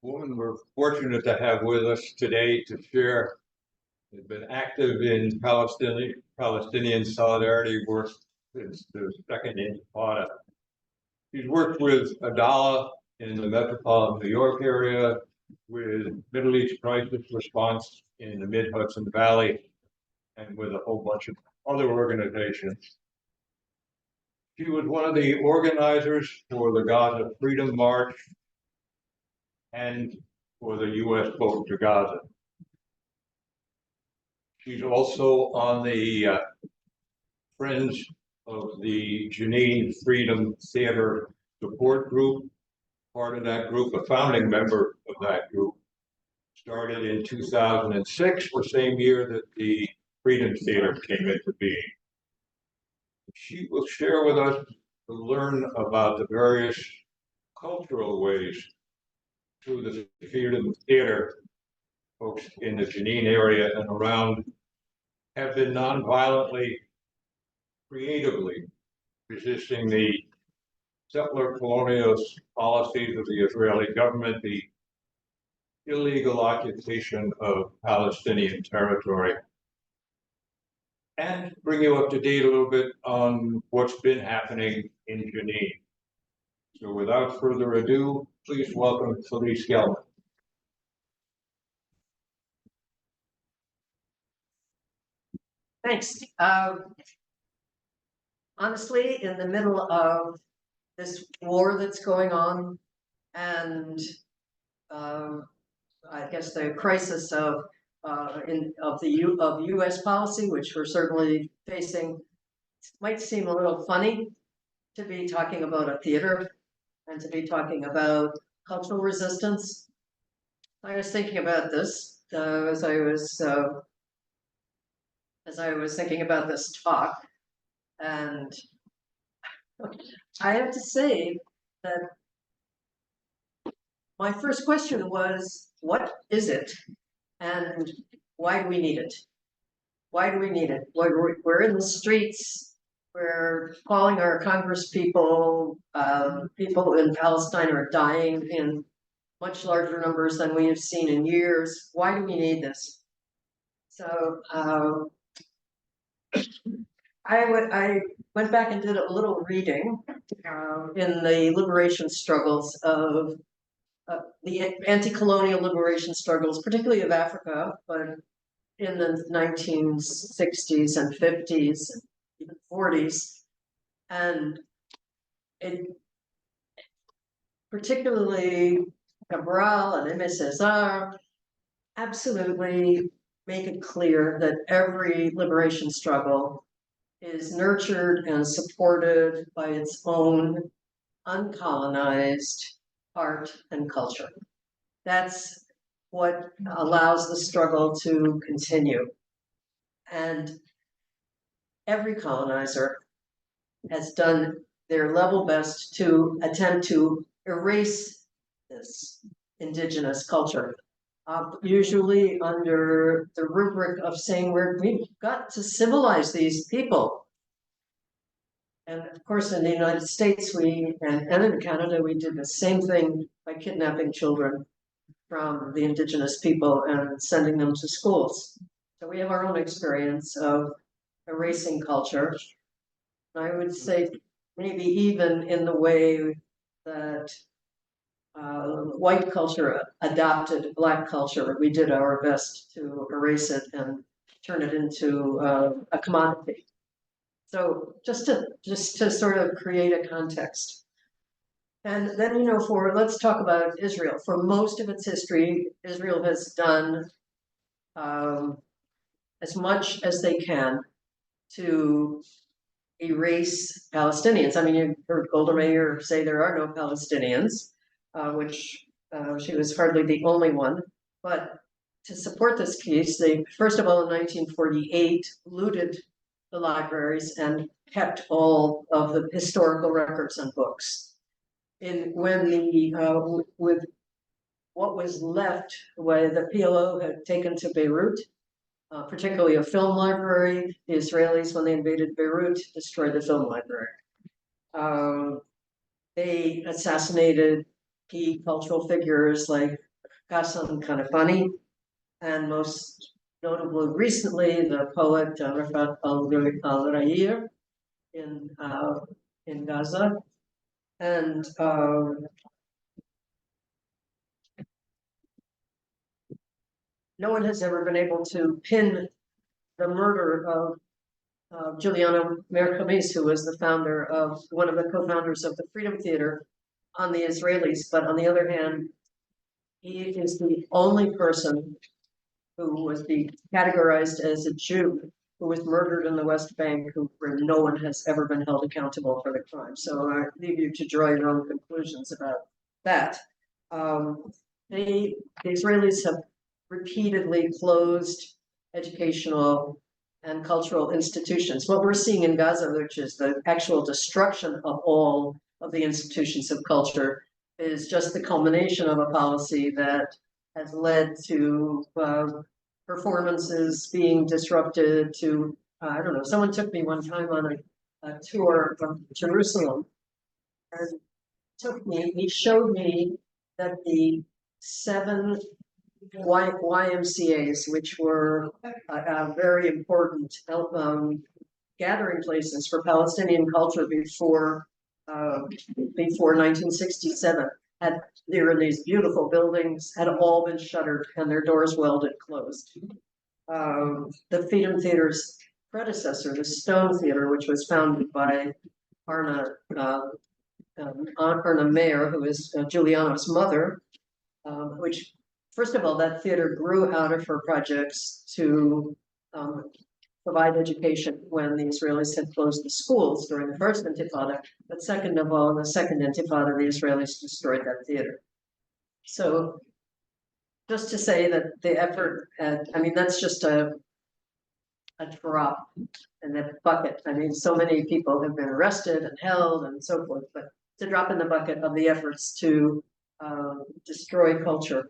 woman we're fortunate to have with us today to share. Has been active in Palestinian solidarity work since the Second Intifada. She's worked with Adala in the metropolitan New York area, with Middle East crisis response in the Mid-Hudson Valley, and with a whole bunch of other organizations. She was one of the organizers for the Gaza Freedom March and for the U.S. Boat to Gaza. She's also on the Friends of the Jenin Freedom Theatre support group. Part of that group, a founding member of that group, started in 2006, the same year that the Freedom Theatre came into being. She will share with us to learn about the various cultural ways through the Freedom Theatre folks in the Jenin area and around have been nonviolently, creatively resisting the settler colonialist policies of the Israeli government, the illegal occupation of Palestinian territory, and bring you up to date a little bit on what's been happening in Jenin. So without further ado, please welcome Felice Gelman. Thanks. Honestly, in the middle of this war that's going on, and I guess the crisis of U.S. policy, which we're certainly facing, might seem a little funny to be talking about a theater and to be talking about cultural resistance. I was thinking about this as I was thinking about this talk, and I have to say that my first question was, what is it, and why do we need it? Why do we need it? We're in the streets, we're calling our Congress people, people in Palestine are dying in much larger numbers than we have seen in years. Why do we need this? So I went back and did a little reading in the liberation struggles of the anti-colonial liberation struggles, particularly of Africa, but in the 1960s and 50s, and even 40s, and particularly Cabral and Aimé Césaire absolutely make it clear that every liberation struggle is nurtured and supported by its own uncolonized art and culture. That's what allows the struggle to continue. And every colonizer has done their level best to attempt to erase this indigenous culture, usually under the rubric of saying we've got to civilize these people. And of course, in the United States, and in Canada, we did the same thing by kidnapping children from the indigenous people and sending them to schools. So we have our own experience of erasing culture. I would say maybe even in the way that white culture adopted Black culture, we did our best to erase it and turn it into a commodity. So just to sort of create a context. And then, let's talk about Israel. For most of its history, Israel has done as much as they can to erase Palestinians. I mean, you heard Golda Meir say there are no Palestinians, which she was hardly the only one. But to support this case, they, first of all, in 1948, looted the libraries and kept all of the historical records and books. With what was left, when the PLO had taken to Beirut, particularly a film library, the Israelis, when they invaded Beirut, destroyed the film library. They assassinated key cultural figures like Ghassan Kanafani, and most notably recently, the poet Rafat al-Ra'ir in Gaza. And no one has ever been able to pin the murder of Giuliano Mercomis, who was the founder of, one of the co-founders of the Freedom Theatre, on the Israelis. But on the other hand, he is the only person who was categorized as a Jew who was murdered in the West Bank, where no one has ever been held accountable for the crime. So I leave you to draw your own conclusions about that. The Israelis have repeatedly closed educational and cultural institutions. What we're seeing in Gaza, which is the actual destruction of all of the institutions of culture, is just the culmination of a policy that has led to performances being disrupted, to, I don't know, someone took me one time on a tour from Jerusalem, and he showed me that the 7 YMCAs, which were very important gathering places for Palestinian culture before 1967, they were in these beautiful buildings, had all been shuttered and their doors welded closed. The Freedom Theatre's predecessor, the Stone Theatre, which was founded by Arna Meir, who is Giuliano's mother, which, first of all, that theater grew out of her projects to provide education when the Israelis had closed the schools during the first Intifada. But second of all, in the second Intifada, the Israelis destroyed that theater. So just to say that the effort, I mean, that's just a drop in the bucket. I mean, so many people have been arrested and held and so forth, but it's a drop in the bucket of the efforts to destroy culture.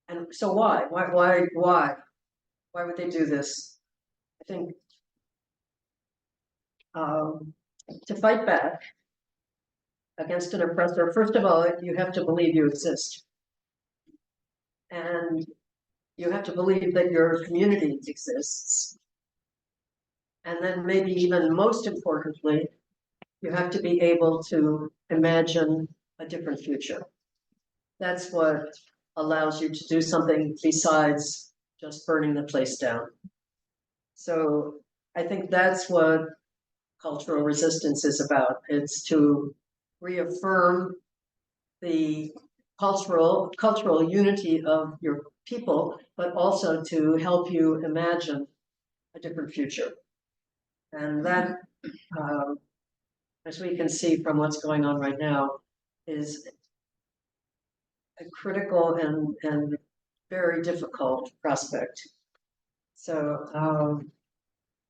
And so why would they do this? I think to fight back against an oppressor, first of all, you have to believe you exist. And you have to believe that your community exists. And then maybe even most importantly, you have to be able to imagine a different future. That's what allows you to do something besides just burning the place down. So I think that's what cultural resistance is about. It's to reaffirm the cultural unity of your people, but also to help you imagine a different future. And that, as we can see from what's going on right now, is a critical and very difficult prospect. So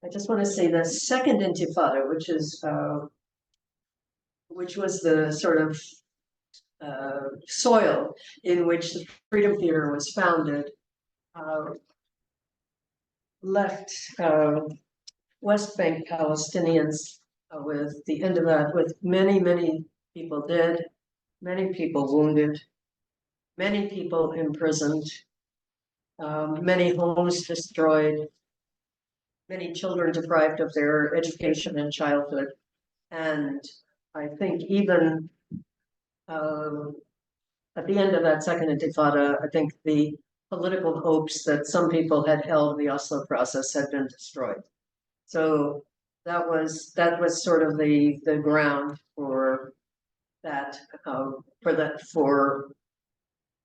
I just want to say the second Intifada, which was the sort of soil in which the Freedom Theatre was founded, left West Bank Palestinians with the end of that, with many people dead, many people wounded, many people imprisoned, many homes destroyed, many children deprived of their education and childhood. And I think even at the end of that second Intifada, I think the political hopes that some people had held in the Oslo process had been destroyed. So that was sort of the ground for that, for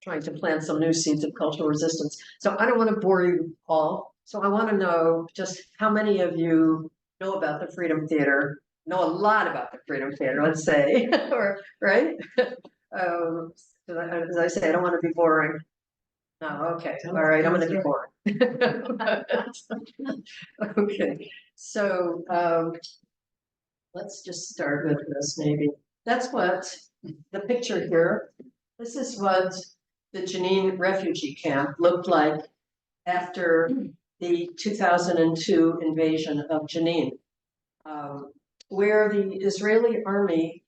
trying to plant some new seeds of cultural resistance. So I don't want to bore you all. So I want to know just how many of you know about the Freedom Theatre, know a lot about the Freedom Theatre, let's say, or right? As I say, I don't want to be boring. No, okay, all right, I'm going to be boring. Okay, so let's just start with this maybe. That's what the picture here, this is what the Jenin refugee camp looked like after the 2002 invasion of Jenin, where the Israeli army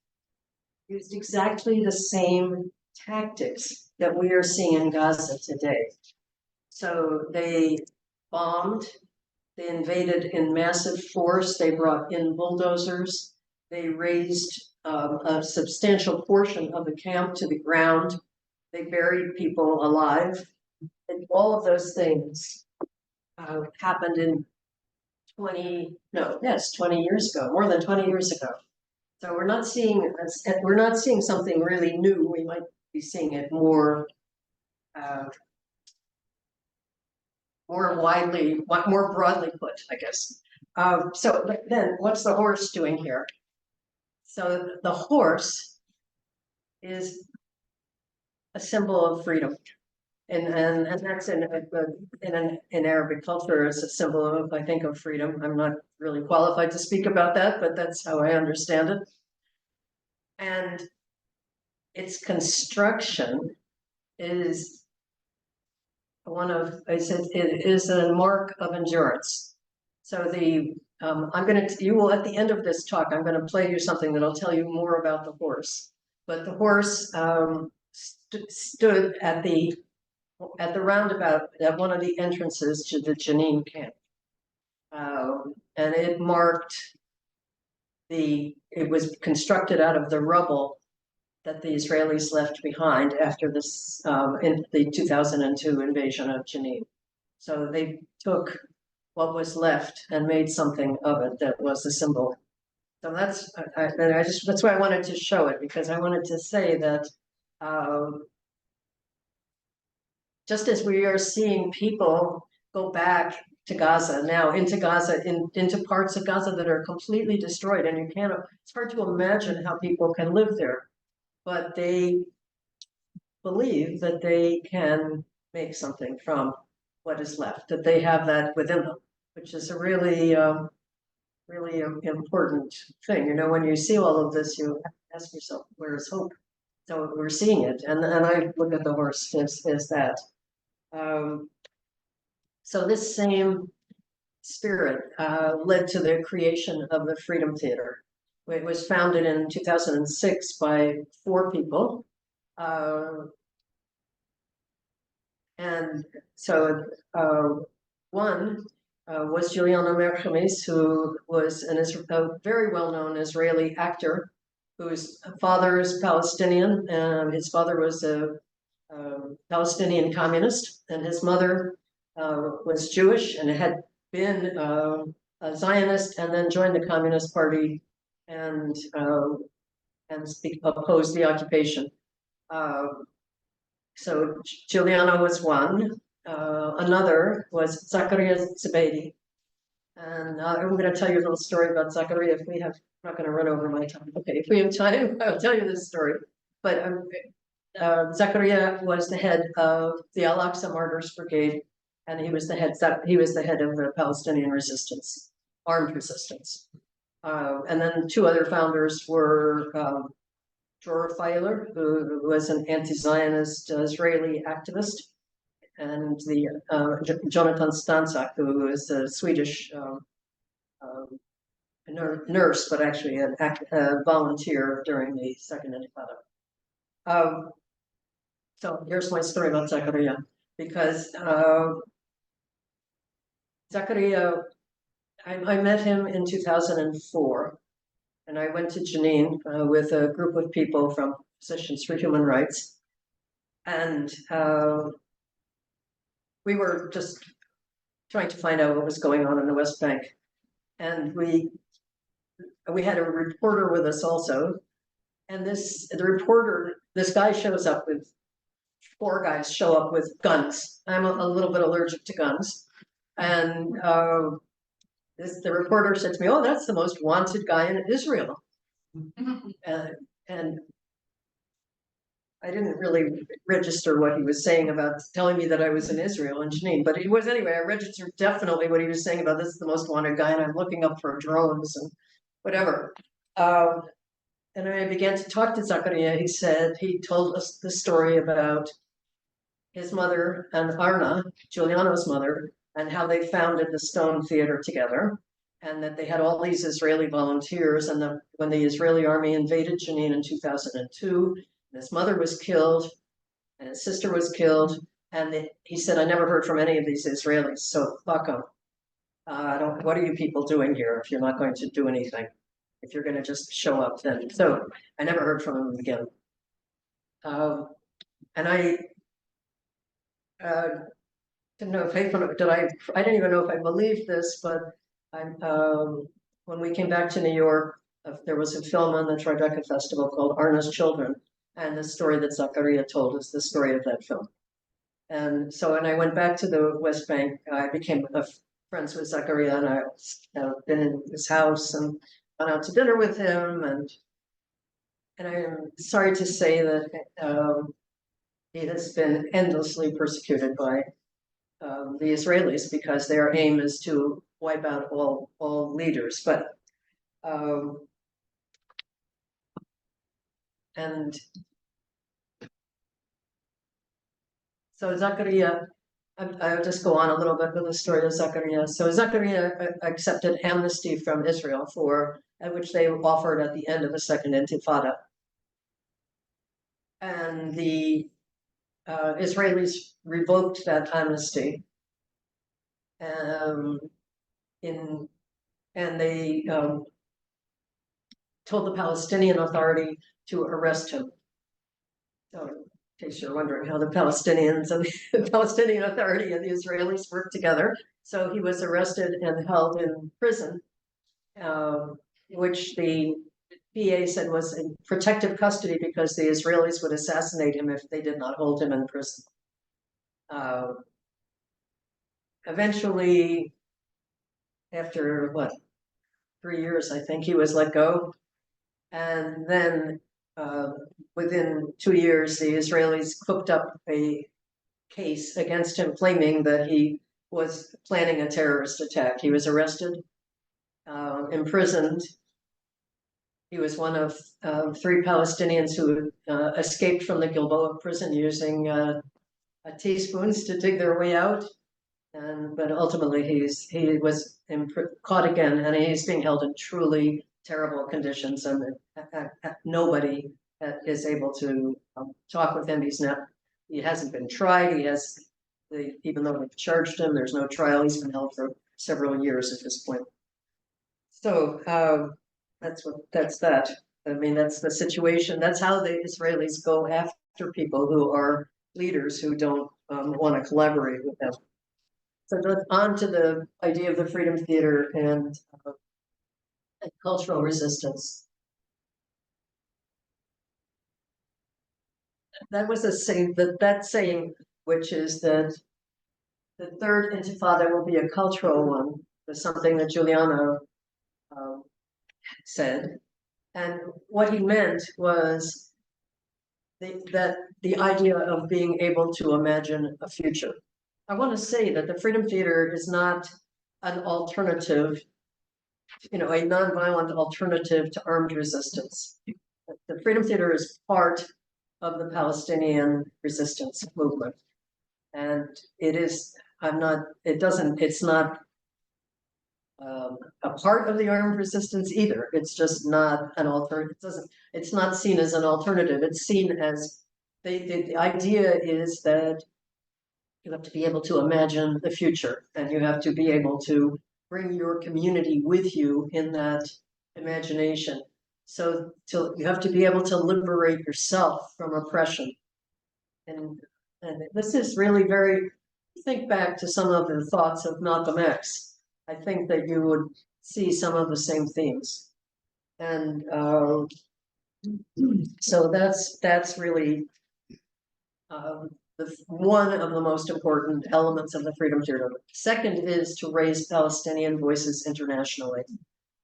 used exactly the same tactics that we are seeing in Gaza today. So they bombed, they invaded in massive force, they brought in bulldozers, they razed a substantial portion of the camp to the ground, they buried people alive, and all of those things happened in 20 years ago, more than 20 years ago. So we're not seeing something really new. We might be seeing it more broadly put, I guess. But then what's the horse doing here? So the horse is a symbol of freedom. And that's in Arabic culture as a symbol of, I think, of freedom. I'm not really qualified to speak about that, but that's how I understand it. And its construction is it is a mark of endurance. So you will, at the end of this talk, I'm going to play you something that'll tell you more about the horse. But the horse stood at the roundabout at one of the entrances to the Jenin camp. And it marked it was constructed out of the rubble that the Israelis left behind after this, in the 2002 invasion of Jenin. So they took what was left and made something of it that was a symbol. So that's why I wanted to show it, because I wanted to say that just as we are seeing people go back to Gaza now, into parts of Gaza that are completely destroyed, and it's hard to imagine how people can live there, but they believe that they can make something from what is left, that they have that within them, which is a really, really important thing. You know, when you see all of this, you ask yourself, where is hope? So we're seeing it, and I look at the horse as that. So this same spirit led to the creation of the Freedom Theatre. It was founded in 2006 by 4 people. And so one was Juliana Merchemis, who was a very well-known Israeli actor whose father is Palestinian, and his father was a Palestinian communist, and his mother was Jewish and had been a Zionist, and then joined the Communist Party and opposed the occupation. So Juliana was one. Another was Zakaria Zubeidi. And I'm going to tell you a little story about Zakaria if we have, I'm not going to run over my time. Okay, if we have time, I'll tell you this story. But Zakaria was the head of the Al-Aqsa Martyrs Brigade, and he was the head of the Palestinian resistance, armed resistance. And then 2 other founders were Dror Feiler, who was an anti-Zionist Israeli activist, and the Jonathan Stanczak, who is a Swedish nurse, but actually a volunteer during the Second Intifada. So here's my story about Zakaria, because Zakaria, I met him in 2004, and I went to Jenin with a group of people from Physicians for Human Rights, and we were just trying to find out what was going on in the West Bank, and we had a reporter with us also, and this guy shows up with 4 guys show up with guns. I'm a little bit allergic to guns, and the reporter said to me, "Oh, that's the most wanted guy in Israel," and I didn't really register what he was saying about telling me that I was in Israel and Jenin, but it was anyway. I registered definitely what he was saying about this is the most wanted guy, and I'm looking up for drones and whatever. And I began to talk to Zakaria. He told us the story about his mother and Arna, Juliana's mother, and how they founded the Stone Theatre together, and that they had all these Israeli volunteers, and when the Israeli army invaded Jenin in 2002, his mother was killed, and his sister was killed, and he said, I never heard from any of these Israelis, so fuck them. What are you people doing here if you're not going to do anything? If you're going to just show up, then. So I never heard from him again. And I didn't know if I didn't even know if I believed this, but when we came back to New York, there was a film on the Tribeca Festival called Arna's Children, and the story that Zachariah told is the story of that film. And so when I went back to the West Bank, I became friends with Zachariah, and I've been in his house and gone out to dinner with him, and I'm sorry to say that he has been endlessly persecuted by the Israelis because their aim is to wipe out all leaders. But and so Zachariah, I'll just go on a little bit with the story of Zachariah. So Zachariah accepted amnesty from Israel which they offered at the end of the Second Intifada. And the Israelis revoked that amnesty. And they told the Palestinian Authority to arrest him. So, in case you're wondering how the Palestinians and the Palestinian Authority and the Israelis work together. So he was arrested and held in prison, which the PA said was in protective custody because the Israelis would assassinate him if they did not hold him in prison. Eventually, after 3 years, I think, he was let go. And then within 2 years, the Israelis cooked up a case against him, claiming that he was planning a terrorist attack. He was arrested, imprisoned. He was one of 3 Palestinians who escaped from the Gilboa prison using teaspoons to dig their way out. But ultimately, he was caught again, and he's being held in truly terrible conditions, and nobody is able to talk with him. He hasn't been tried. Even though they've charged him, there's no trial. He's been held for several years at this point. So that's that. I mean, that's the situation. That's how the Israelis go after people who are leaders who don't want to collaborate with them. So on to the idea of the Freedom Theater and cultural resistance. That was that saying, which is that the third Intifada will be a cultural one, was something that Giuliano said. And what he meant was that the idea of being able to imagine a future. I want to say that the Freedom Theater is not an alternative, a nonviolent alternative to armed resistance. The Freedom Theater is part of the Palestinian resistance movement. And it's not a part of the armed resistance either. It's just not an alternative. It's not seen as an alternative. It's seen as the idea is that you have to be able to imagine the future, and you have to be able to bring your community with you in that imagination. So you have to be able to liberate yourself from oppression. And this is really think back to some of the thoughts of Malcolm X. I think that you would see some of the same themes. And so that's really one of the most important elements of the Freedom Theater. Second is to raise Palestinian voices internationally.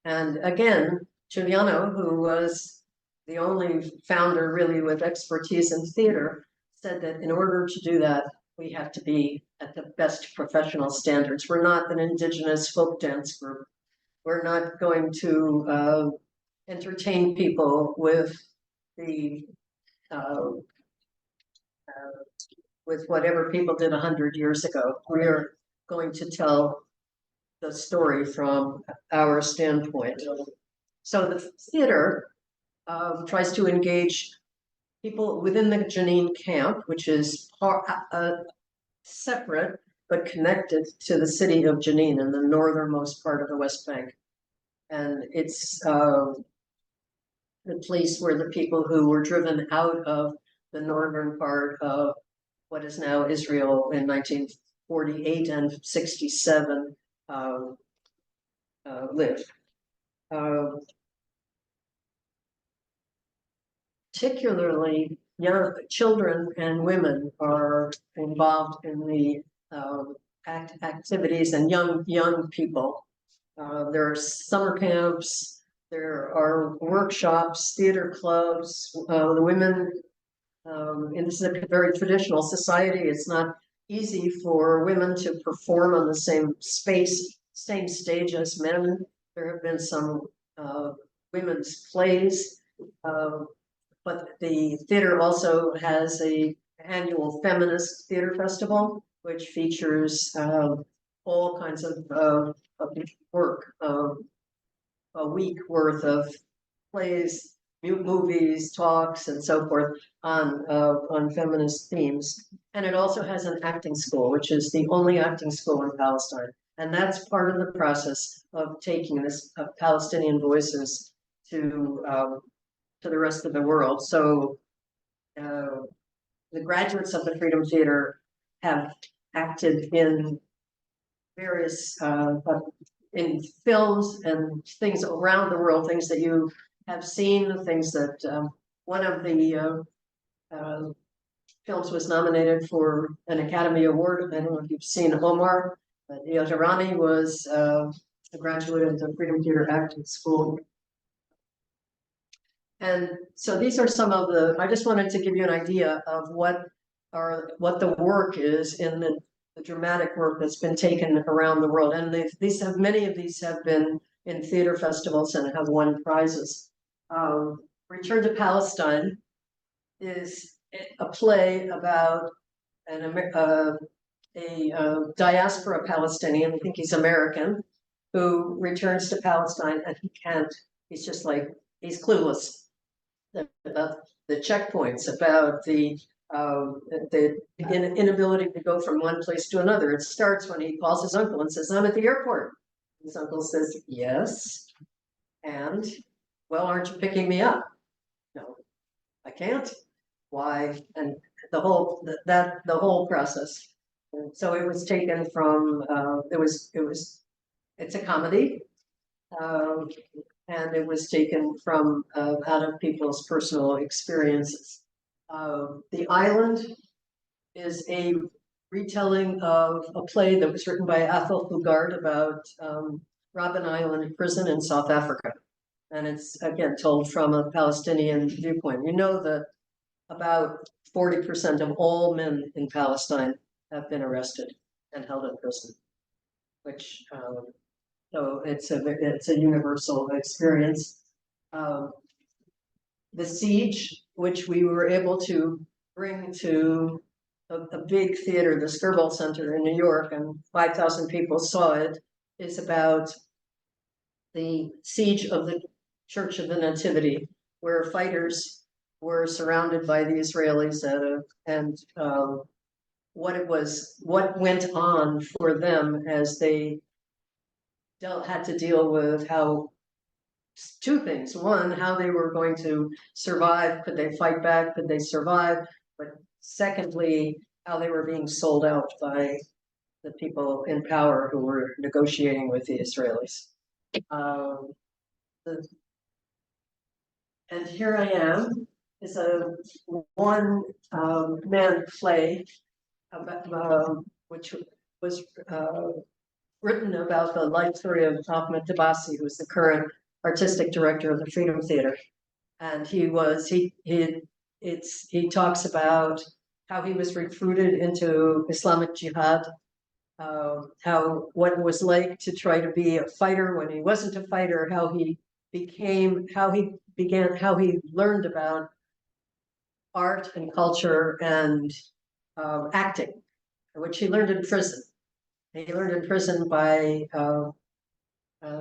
And again, Giuliano, who was the only founder really with expertise in theater, said that in order to do that, we have to be at the best professional standards. We're not an indigenous folk dance group. We're not going to entertain people with with whatever people did 100 years ago. We're going to tell the story from our standpoint. So the theater tries to engage people within the Jenin camp, which is separate but connected to the city of Jenin in the northernmost part of the West Bank. And it's the place where the people who were driven out of the northern part of what is now Israel in 1948 and 67 live. Particularly young children and women are involved in the activities, and young people. There are summer camps, there are workshops, theater clubs. The women, and this is a very traditional society. It's not easy for women to perform on the same stage as men. There have been some women's plays. But the theater also has an annual feminist theater festival, which features all kinds of work, a week worth of plays, movies, talks, and so forth on feminist themes. And it also has an acting school, which is the only acting school in Palestine. And that's part of the process of taking this Palestinian voices to the rest of the world. So the graduates of the Freedom Theatre have acted in various in films and things around the world, things that you have seen, things that one of the films was nominated for an Academy Award. I don't know if you've seen Omar, but Yajarani was a graduate of the Freedom Theatre Acting School. And so these are some of the, I just wanted to give you an idea of what the work is in the dramatic work that's been taken around the world. And many of these have been in theater festivals and have won prizes. Return to Palestine is a play about a diaspora Palestinian, I think he's American, who returns to Palestine, and he's just like, he's clueless about the checkpoints, about the inability to go from one place to another. It starts when he calls his uncle and says, "I'm at the airport." His uncle says, "Yes, and well, aren't you picking me up?" "No, I can't." "Why?" And the whole process. And so it was taken from it's a comedy. And it was taken from out of people's personal experiences. The Island is a retelling of a play that was written by Athol Fugard about Robben Island prison in South Africa. And it's, again, told from a Palestinian viewpoint. You know that about 40% of all men in Palestine have been arrested and held in prison, which so it's a universal experience. The siege, which we were able to bring to a big theater, the Skirball Center in New York, and 5,000 people saw it, is about the siege of the Church of the Nativity, where fighters were surrounded by the Israelis and what went on for them as they had to deal with two things. One, how they were going to survive. Could they fight back? Could they survive? But secondly, how they were being sold out by the people in power who were negotiating with the Israelis. And Here I Am is a one-man play about, which was written about the life story of Ahmed Tabasi, who's the current artistic director of the Freedom Theatre. And he talks about how he was recruited into Islamic Jihad, what it was like to try to be a fighter when he wasn't a fighter, how he learned about art and culture and acting, which he learned in prison. He learned in prison by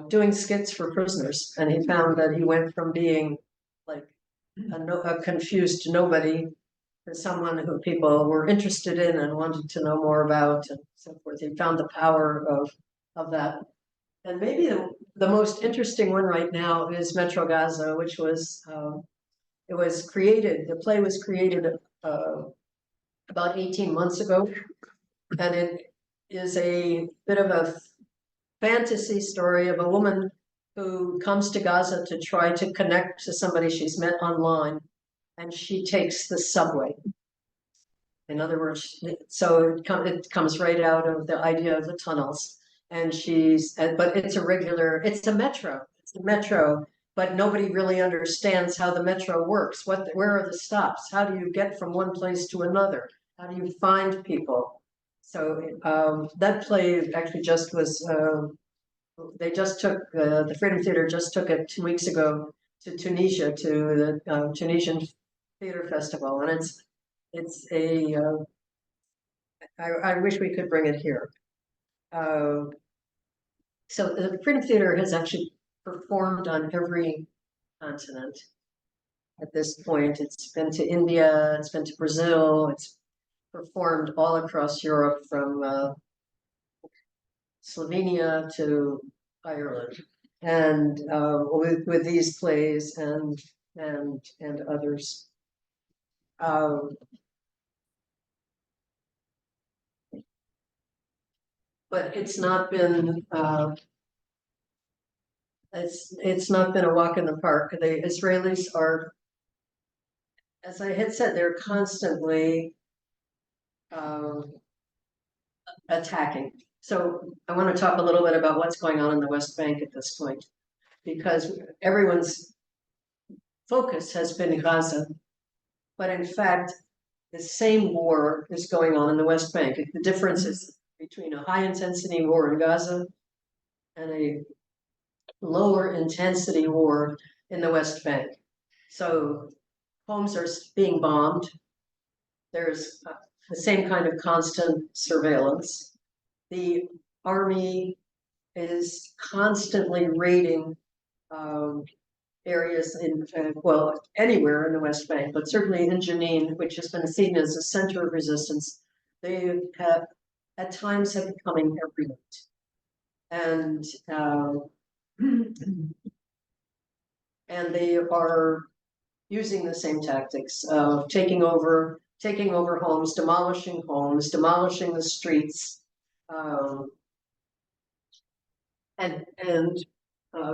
doing skits for prisoners, and he found that he went from being like a confused nobody for someone who people were interested in and wanted to know more about and so forth. He found the power of that. And maybe the most interesting one right now is Metro Gaza, which was it was created. The play was created about 18 months ago, and it is a bit of a fantasy story of a woman who comes to Gaza to try to connect to somebody she's met online, and she takes the subway. In other words, so it comes right out of the idea of the tunnels. And but it's a metro, but nobody really understands how the metro works. Where are the stops? How do you get from one place to another? How do you find people? So that play actually just was, they just took, the Freedom Theater just took it 2 weeks ago to Tunisia, to the Tunisian Theater Festival. And it's a, I wish we could bring it here. So the Freedom Theater has actually performed on every continent at this point. It's been to India, it's been to Brazil, it's performed all across Europe from Slovenia to Ireland, and with these plays and others. But it's not been it's not been a walk in the park. The Israelis are, as I had said, they're constantly attacking. So I want to talk a little bit about what's going on in the West Bank at this point, because everyone's focus has been Gaza, but in fact, the same war is going on in the West Bank. The difference is between a high intensity war in Gaza and a lower intensity war in the West Bank. So homes are being bombed. There's the same kind of constant surveillance. The army is constantly raiding areas in, well, anywhere in the West Bank, but certainly in Jenin, which has been seen as a center of resistance. They have, at times, have been coming every night. And and they are using the same tactics of taking over homes, demolishing the streets, and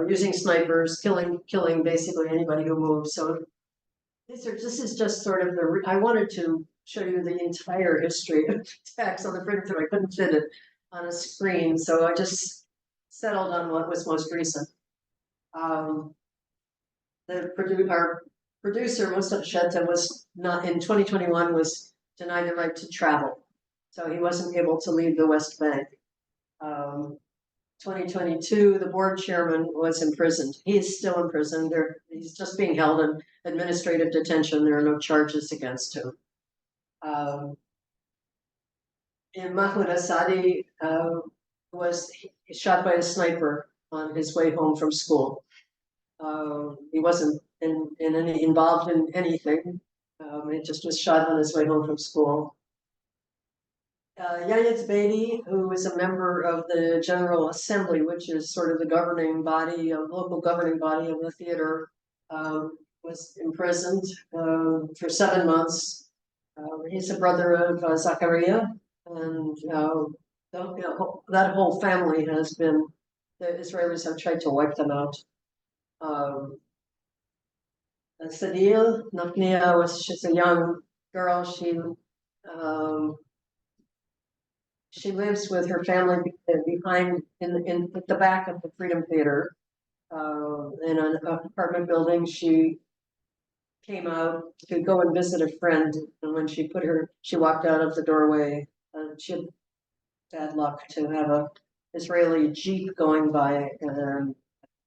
using snipers, killing basically anybody who moves. So this is just sort of the. I wanted to show you the entire history of attacks on the Freedom Theater. I couldn't fit it on a screen, so I just settled on what was most recent. Our producer, Mustafa Shetta, was not in 2021 was denied the right to travel, so he wasn't able to leave the West Bank. 2022, the board chairman was imprisoned. He is still in prison. He's just being held in administrative detention. There are no charges against him. And Mahmoud Assadi was shot by a sniper on his way home from school. He wasn't involved in anything. He just was shot on his way home from school. Yahya Zbeidi, who was a member of the General Assembly, which is sort of the governing body, local governing body of the theater, was imprisoned for 7 months. He's a brother of Zakaria, and that whole family has been, the Israelis have tried to wipe them out. Sadil Nafnia she's a young girl. She lives with her family behind at the back of the Freedom Theater in an apartment building. She came out to go and visit a friend, and when she walked out of the doorway, she had bad luck to have a Israeli Jeep going by, and a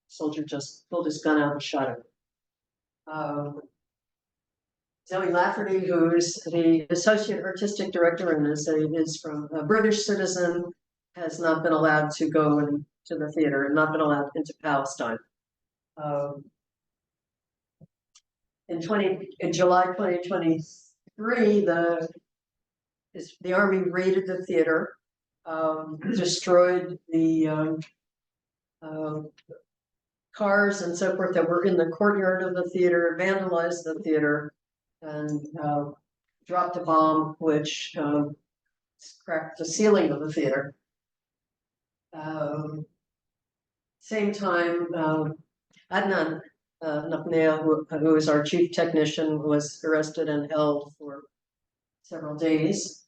soldier just pulled his gun out and shot her. Zoe Lafferty, who's the associate artistic director and is from a British citizen, has not been allowed to go into the theater and not been allowed into Palestine. in July 2023, the army raided the theater, destroyed the cars and so forth that were in the courtyard of the theater, vandalized the theater, and dropped a bomb which cracked the ceiling of the theater. Same time, Adnan Naqnea, who is our chief technician, was arrested and held for several days.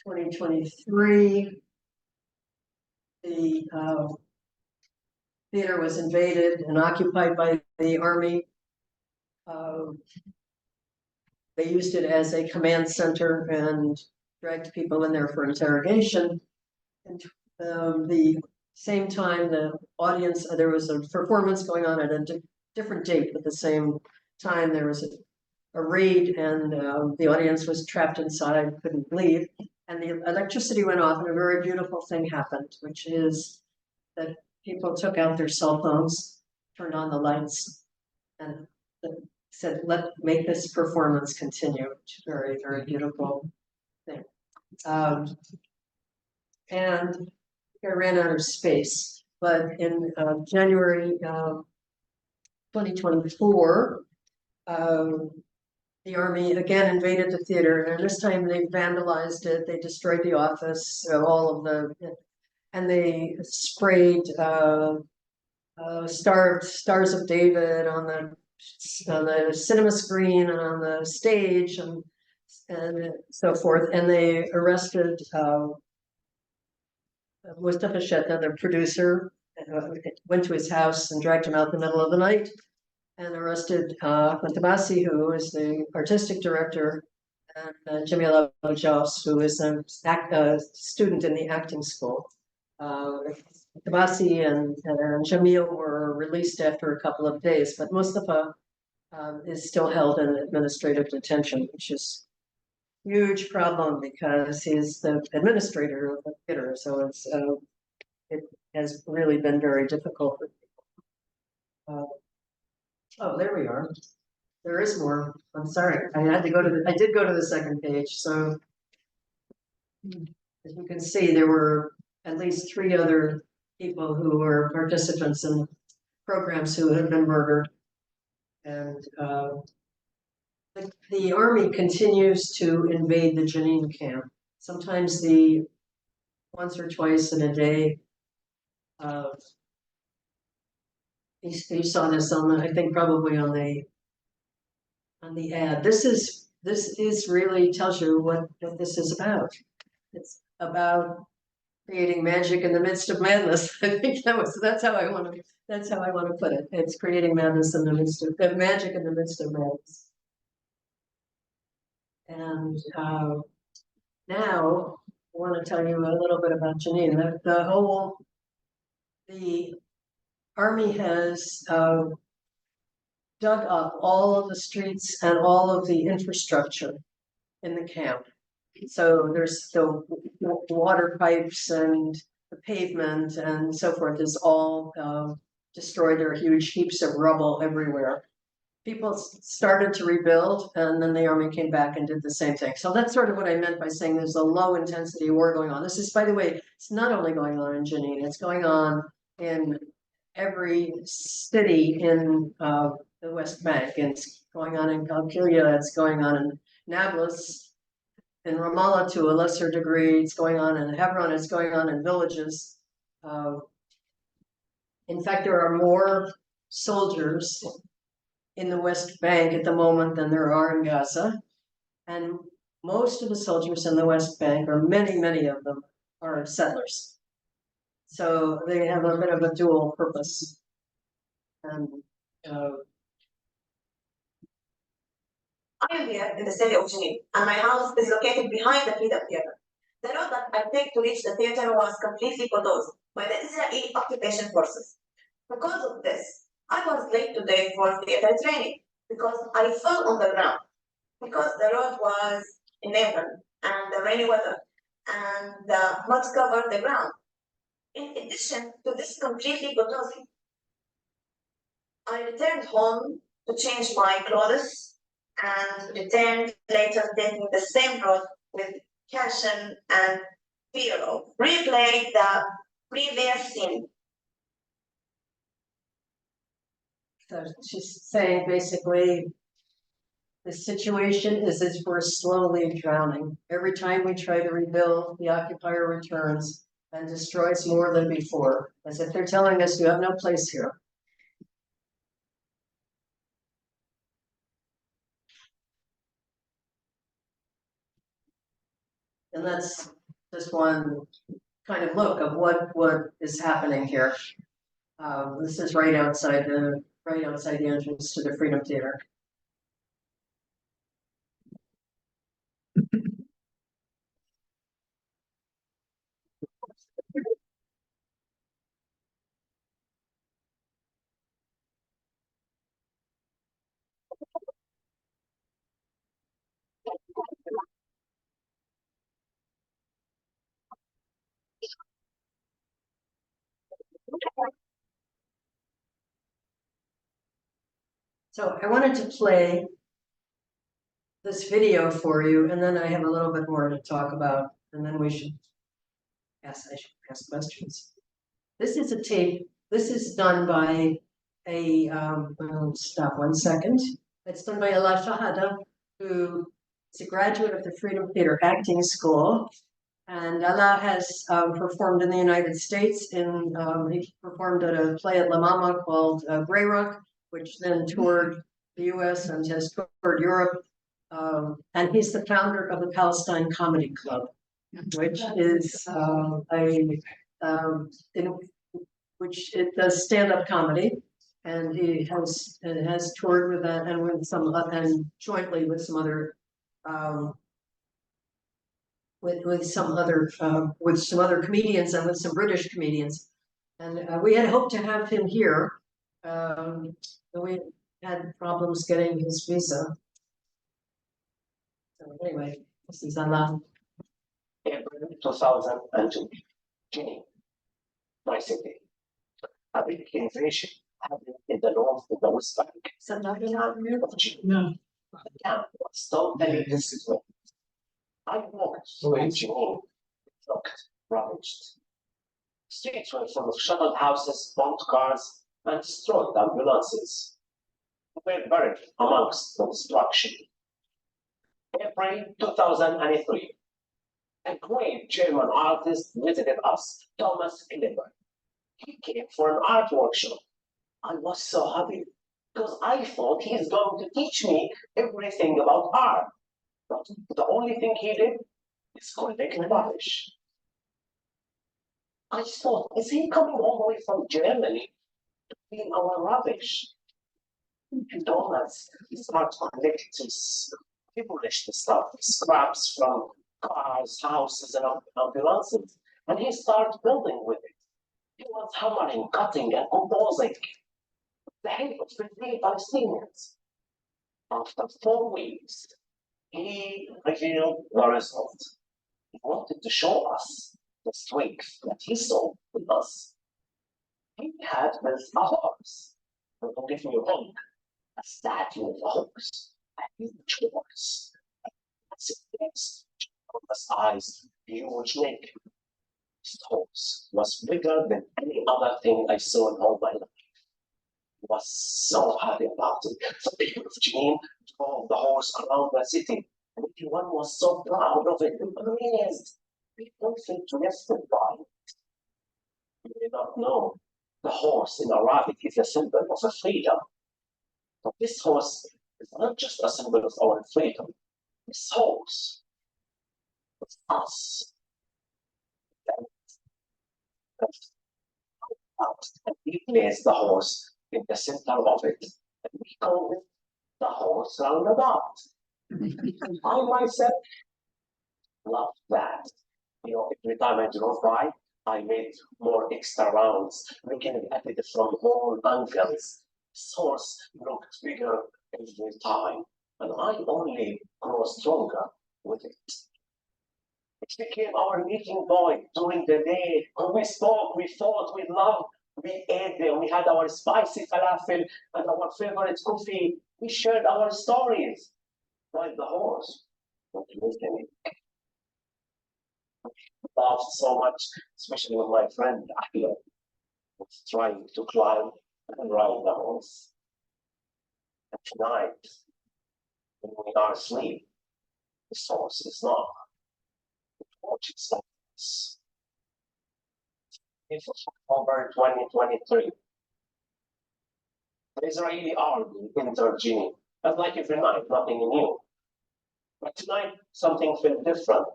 2023, the theater was invaded and occupied by the army. They used it as a command center and dragged people in there for interrogation. And the same time, the audience, there was a performance going on at a different date, but the same time there was a raid, and the audience was trapped inside, couldn't leave. And the electricity went off, and a very beautiful thing happened, which is that people took out their cell phones, turned on the lights, and said, "Let's make this performance continue." Which is very, very beautiful thing. And I ran out of space, but in January 2024, the army again invaded the theater, and this time they vandalized it. They destroyed the office, all of and they sprayed stars of David on the cinema screen and on the stage and so forth. And they arrested Mustafa Shetna, the producer, went to his house and dragged him out in the middle of the night, and arrested Ahmed Tabasi, who is the artistic director, and Jamil Al-Jaws, who is a student in the acting school. Tabasi and Jamil were released after a couple of days, but Mustafa is still held in administrative detention, which is a huge problem because he's the administrator of the theater. So it has really been very difficult for people. Oh, there we are. There is more. I'm sorry. I did go to the second page. So as you can see, there were at least 3 other people who were participants in programs who had been murdered. And the army continues to invade the Jenin camp. Sometimes once or twice in a day. You saw this on I think probably on the ad. This really tells you what this is about. It's about creating magic in the midst of madness. I think that's how I want to put it. It's creating madness in the midst of magic in the midst of madness. And now I want to tell you a little bit about Jenin. The army has dug up all of the streets and all of the infrastructure in the camp. So there's the water pipes and the pavement and so forth is all destroyed. There are huge heaps of rubble everywhere. People started to rebuild, and then the army came back and did the same thing. So that's sort of what I meant by saying there's a low intensity war going on. This is, by the way, it's not only going on in Jenin, it's going on in every city in the West Bank. And it's going on in Qalqilia, it's going on in Nablus, in Ramallah to a lesser degree, it's going on in Hebron, it's going on in villages. In fact, there are more soldiers in the West Bank at the moment than there are in Gaza. And most of the soldiers in the West Bank, or many of them, are settlers. So they have a bit of a dual purpose. And I am here in the city of Jenin, and my house is located behind the Freedom Theatre. The road that I take to reach the theater was completely bulldozed by the Israeli occupation forces. Because of this, I was late today for theater training because I fell on the ground. Because the road was uneven and the rainy weather and the mud covered the ground. In addition to this completely bulldozing, I returned home to change my clothes and returned later taking the same road with caution and fear of replaying the previous scene. So she's saying basically, the situation is as we're slowly drowning. Every time we try to rebuild, the occupier returns and destroys more than before, as if they're telling us you have no place here. And that's just one kind of look of what is happening here. This is right outside the entrance to the Freedom Theatre. So I wanted to play this video for you, and then I have a little bit more to talk about, and then I should ask questions. This is a tape. This is done by a, stop 1 second. It's done by Ala Shahada, who is a graduate of the Freedom Theatre Acting School. And Ala has performed in the United States. He performed at a play at La Mama called Grey Rock, which then toured the US and has toured Europe. And he's the founder of the Palestine Comedy Club, which is which it does stand-up comedy, and he has toured with that and with some and jointly with some other with some other comedians and with some British comedians, and we had hoped to have him here, but we had problems getting his visa. So anyway, this is Ala. April 2002, Jenin, my city. A big invasion happened in the north of the West Bank. No. The camp was totally disciplined. I walked through Jenin, looked ravaged. Streets were full of shuttled houses, bombed cars, and destroyed ambulances. We were buried amongst the destruction. April 2003. A great German artist visited us, Thomas Kleber. He came for an art workshop. I was so happy because I thought he's going to teach me everything about art. But the only thing he did is collect rubbish. I thought, is he coming all the way from Germany to clean our rubbish? Thomas started collecting devilish stuff, scraps from cars, houses, and ambulances, and he started building with it. He was hammering, cutting, and composing the help of the three Palestinians. After 4 weeks, he revealed the result. He wanted to show us the strength that he saw with us. He had built a horse. Don't get me wrong, a statue of a horse, a huge horse. Massive legs, enormous eyes, huge neck. This horse was bigger than any other thing I saw in all my life. I was so happy about it. So the people of Jenin drove the horse around the city, and everyone was so proud of it and amazed. People felt dressed by it. You may not know, the horse in Arabic is a symbol of a freedom. But this horse is not just a symbol of our freedom. This horse is us. And we place the horse in the center of it, and we call it the horse roundabout. I myself love that. You know, every time I drove by, I made more extra rounds, looking at it from all angles. This horse looked bigger every time, and I only grow stronger with it. It became our meeting point during the day. When we spoke, we thought, we loved, We ate there, we had our spicy falafel and our favorite coffee. We shared our stories. Ride the horse. Not listening. Laughed so much, especially with my friend Ahmed, was trying to climb and ride the horse. At night, when we are asleep, the horse is not. It watches us. It was October 2023. The Israeli army entered Jenin. That's like every night, nothing new. But tonight, something felt different.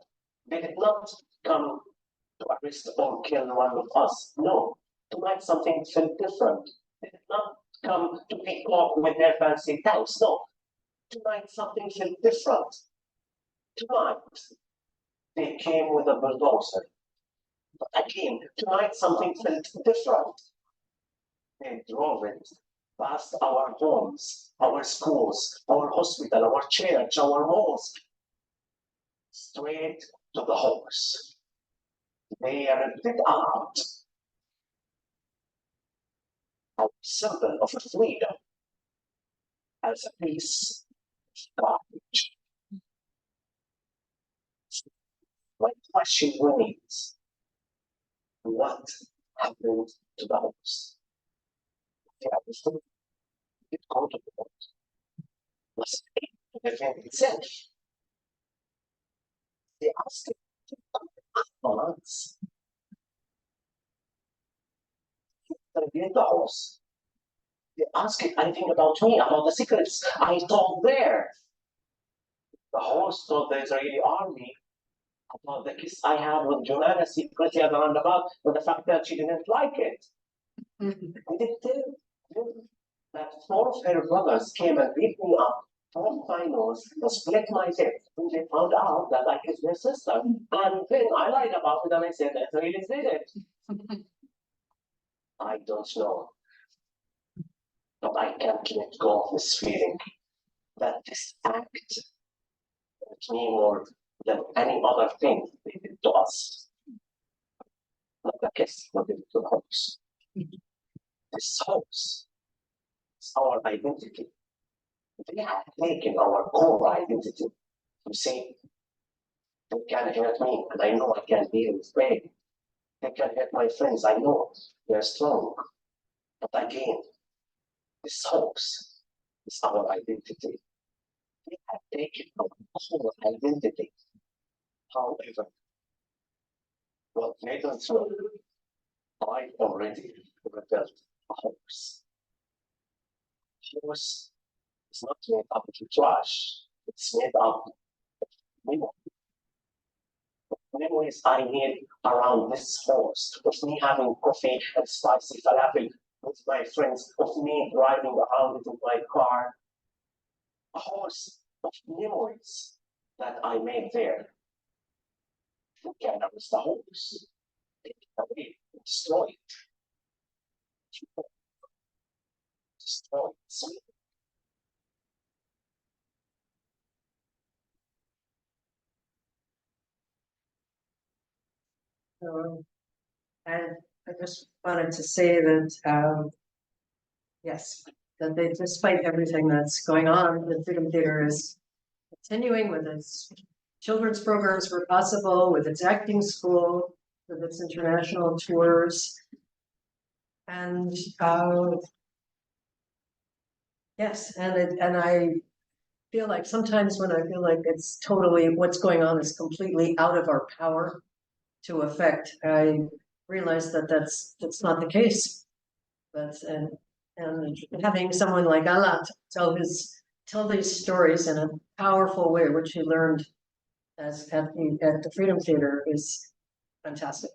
They did not come to arrest or kill one of us. No. Tonight, something felt different. They did not come to pick up with their fancy tanks. No. Tonight, something felt different. Tonight, they came with a bulldozer. But again, tonight, something felt different. They drove it past our homes, our schools, our hospital, our church, our mosque, straight to the horse. They ripped it out. Our symbol of freedom as a piece of garbage. My question remains, what happened to the horse? They understood. It go to the horse. Was it able to defend itself? They asked it to come on us. They the horse. They asked it anything about me, about the secrets I told there. The horse told the Israeli army about the kiss I had with Joanna secretly at the roundabout, and the fact that she didn't like it. I did tell them that 4 of her brothers came and beat me up, broke my nose, and split my hip. And they found out that I kissed their sister. And then I lied about it and I said that they did it. I don't know. But I can't let go of this feeling that this act hurt me more than any other thing they did to us. Not the kiss, but they did to the horse. This horse is our identity. They have taken our core identity. You see, they can hurt me, and I know I can deal with pain. They can hurt my friends, I know they're strong. But again, this horse is our identity. They have taken our core identity. However, what they don't know, I already rebuilt a horse. Horse is not made up of trash. It's made up of memories. Memories I need around this horse, of me having coffee and spicy falafel with my friends, of me driving around it in my car. A horse of memories that I made there. You can arrest the horse, take it away, destroy it. Destroy it. And I just wanted to say that, yes, that they, despite everything that's going on, the Freedom Theater is continuing with its children's programs where possible, with its acting school, with its international tours. And yes, and I feel like sometimes when I feel like it's totally, what's going on is completely out of our power to affect, I realize that that's not the case. That's and having someone like Alat tell these stories in a powerful way, which he learned as at the Freedom Theater, is fantastic.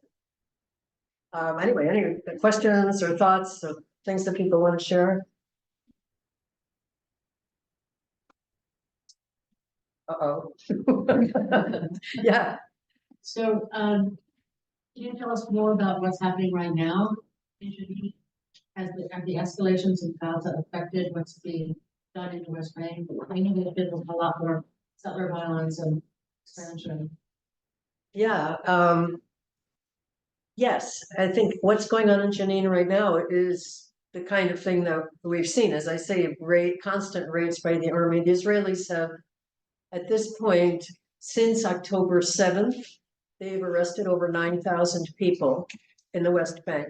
Anyway, any questions or thoughts or things that people want to share? Uh-oh. Yeah. So, can you tell us more about what's happening right now in Jenin? Have the escalations in Gaza affected what's being done in the West Bank? I know there's been a lot more settler violence and expansion. Yeah. yes, I think what's going on in Jenin right now is the kind of thing that we've seen, as I say, constant raids by the army. The Israelis have, at this point, since October 7th, they've arrested over 9,000 people in the West Bank.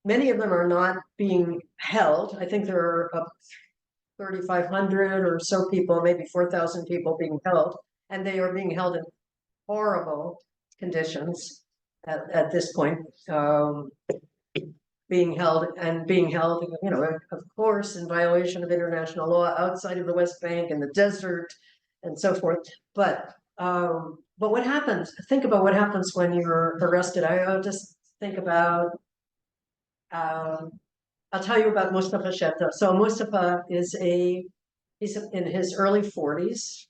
Many of them are not being held. I think there are up 3,500 or so people, maybe 4,000 people being held, and they are being held in horrible conditions at this point. Being held, you know, of course, in violation of international law outside of the West Bank and the desert and so forth. But what happens? Think about what happens when you're arrested. I'll just think about. I'll tell you about Mustafa Shetta. So Mustafa is he's in his early 40s,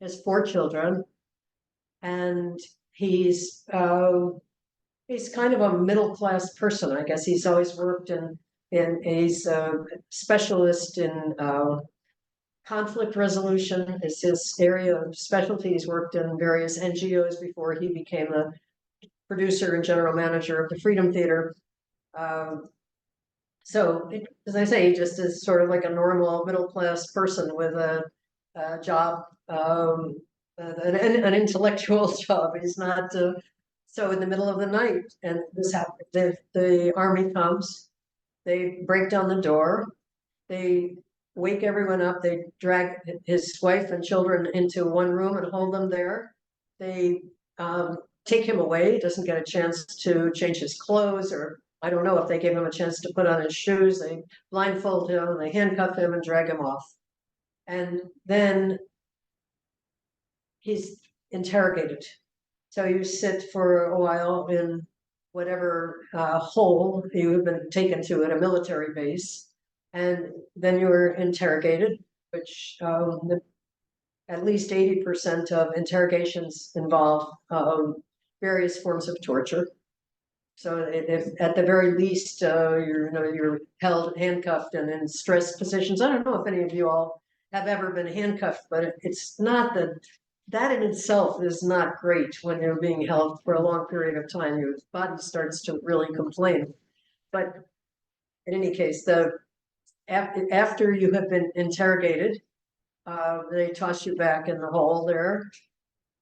has 4 children, and he's kind of a middle-class person, I guess. He's always worked he's a specialist in conflict resolution is his area of specialty. He's worked in various NGOs before he became a producer and general manager of the Freedom Theatre. So, as I say, he just is sort of like a normal middle-class person with a job, an intellectual job. He's not. So in the middle of the night, and this happened, the army comes, they break down the door, they wake everyone up, they drag his wife and children into one room and hold them there. They take him away, doesn't get a chance to change his clothes, or I don't know if they gave him a chance to put on his shoes. They blindfold him, they handcuff him and drag him off. And then he's interrogated. So you sit for a while in whatever hole you have been taken to at a military base, and then you were interrogated, which at least 80% of interrogations involve various forms of torture. So if at the very least you're held handcuffed and in stress positions. I don't know if any of you all have ever been handcuffed, but it's not that in itself is not great when you're being held for a long period of time. Your body starts to really complain. But in any case, after you have been interrogated, they toss you back in the hole there.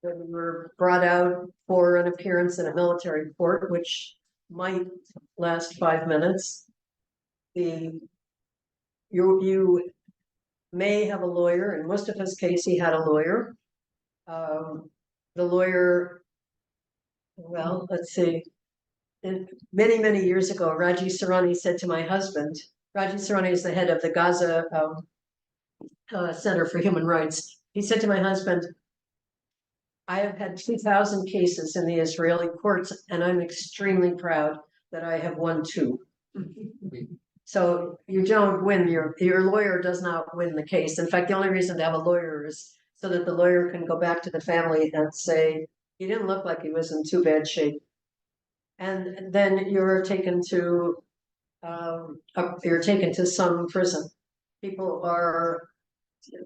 Then you were brought out for an appearance in a military court, which might last 5 minutes. You may have a lawyer. In Mustafa's case, he had a lawyer. The lawyer, well, let's see. Many, many years ago, Raji Sarani said to my husband, Raji Sarani is the head of the Gaza Center for Human Rights. He said to my husband, I have had 2,000 cases in the Israeli courts, and I'm extremely proud that I have won 2. So you don't win, your lawyer does not win the case. In fact, the only reason to have a lawyer is so that the lawyer can go back to the family and say, he didn't look like he was in too bad shape. And then you're taken to some prison. People are,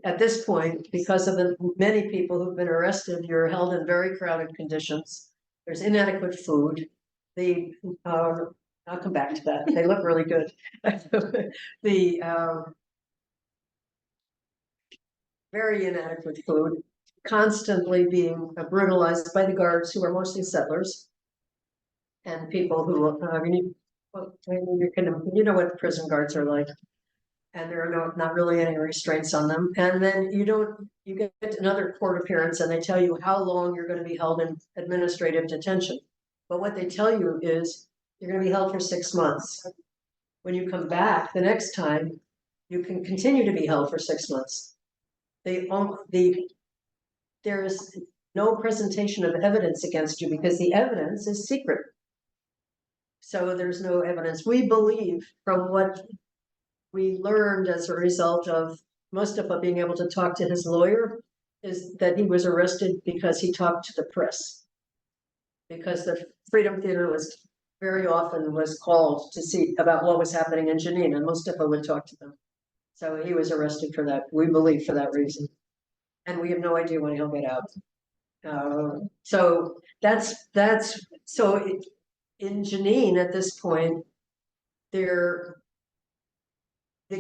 at this point, because of the many people who've been arrested, you're held in very crowded conditions. There's inadequate food. I'll come back to that. They look really good. Very inadequate food, constantly being brutalized by the guards, who are mostly settlers and people who, you know what prison guards are like, and there are not really any restraints on them. And then you get another court appearance, and they tell you how long you're going to be held in administrative detention. But what they tell you is you're going to be held for 6 months. When you come back the next time, you can continue to be held for 6 months. There is no presentation of evidence against you because the evidence is secret. So there's no evidence. We believe, from what we learned as a result of Mustafa being able to talk to his lawyer, is that he was arrested because he talked to the press. Because the Freedom Theatre was very often called to see about what was happening in Jenin, and Mustafa would talk to them. So he was arrested for that, we believe, for that reason. And we have no idea when he'll get out. So so in Jenin at this point, the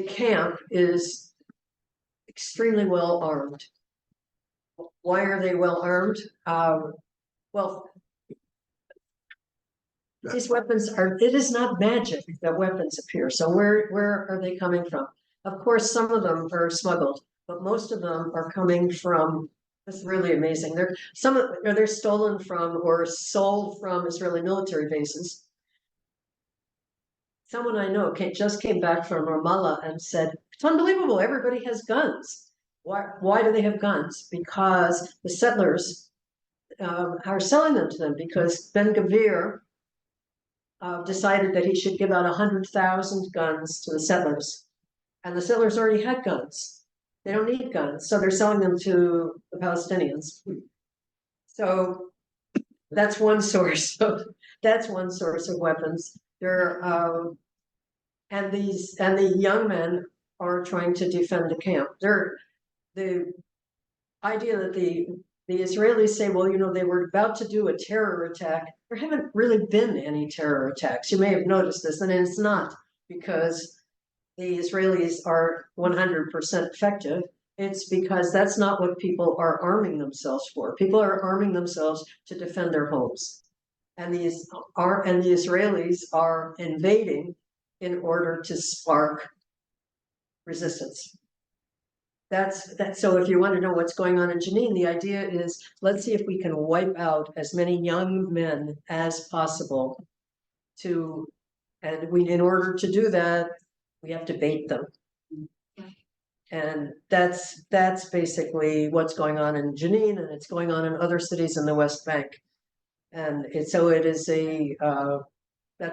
camp is extremely well armed. Why are they well armed? Well, these weapons it is not magic that weapons appear. So where are they coming from? Of course, some of them are smuggled, but most of them are coming from, it's really amazing. They're stolen from or sold from Israeli military bases. Someone I know just came back from Ramallah and said, it's unbelievable, everybody has guns. Why do they have guns? Because the settlers are selling them to them, because Ben-Gvir decided that he should give out 100,000 guns to the settlers. And the settlers already had guns. They don't need guns, so they're selling them to the Palestinians. So that's one source of weapons. And the young men are trying to defend the camp. The idea that the Israelis say, well, they were about to do a terror attack. There haven't really been any terror attacks. You may have noticed this, and it's not because the Israelis are 100% effective. It's because that's not what people are arming themselves for. People are arming themselves to defend their homes. And the Israelis are invading in order to spark resistance. So if you want to know what's going on in Jenin, the idea is, let's see if we can wipe out as many young men as possible in order to do that, we have to bait them. And that's basically what's going on in Jenin, and it's going on in other cities in the West Bank. And that's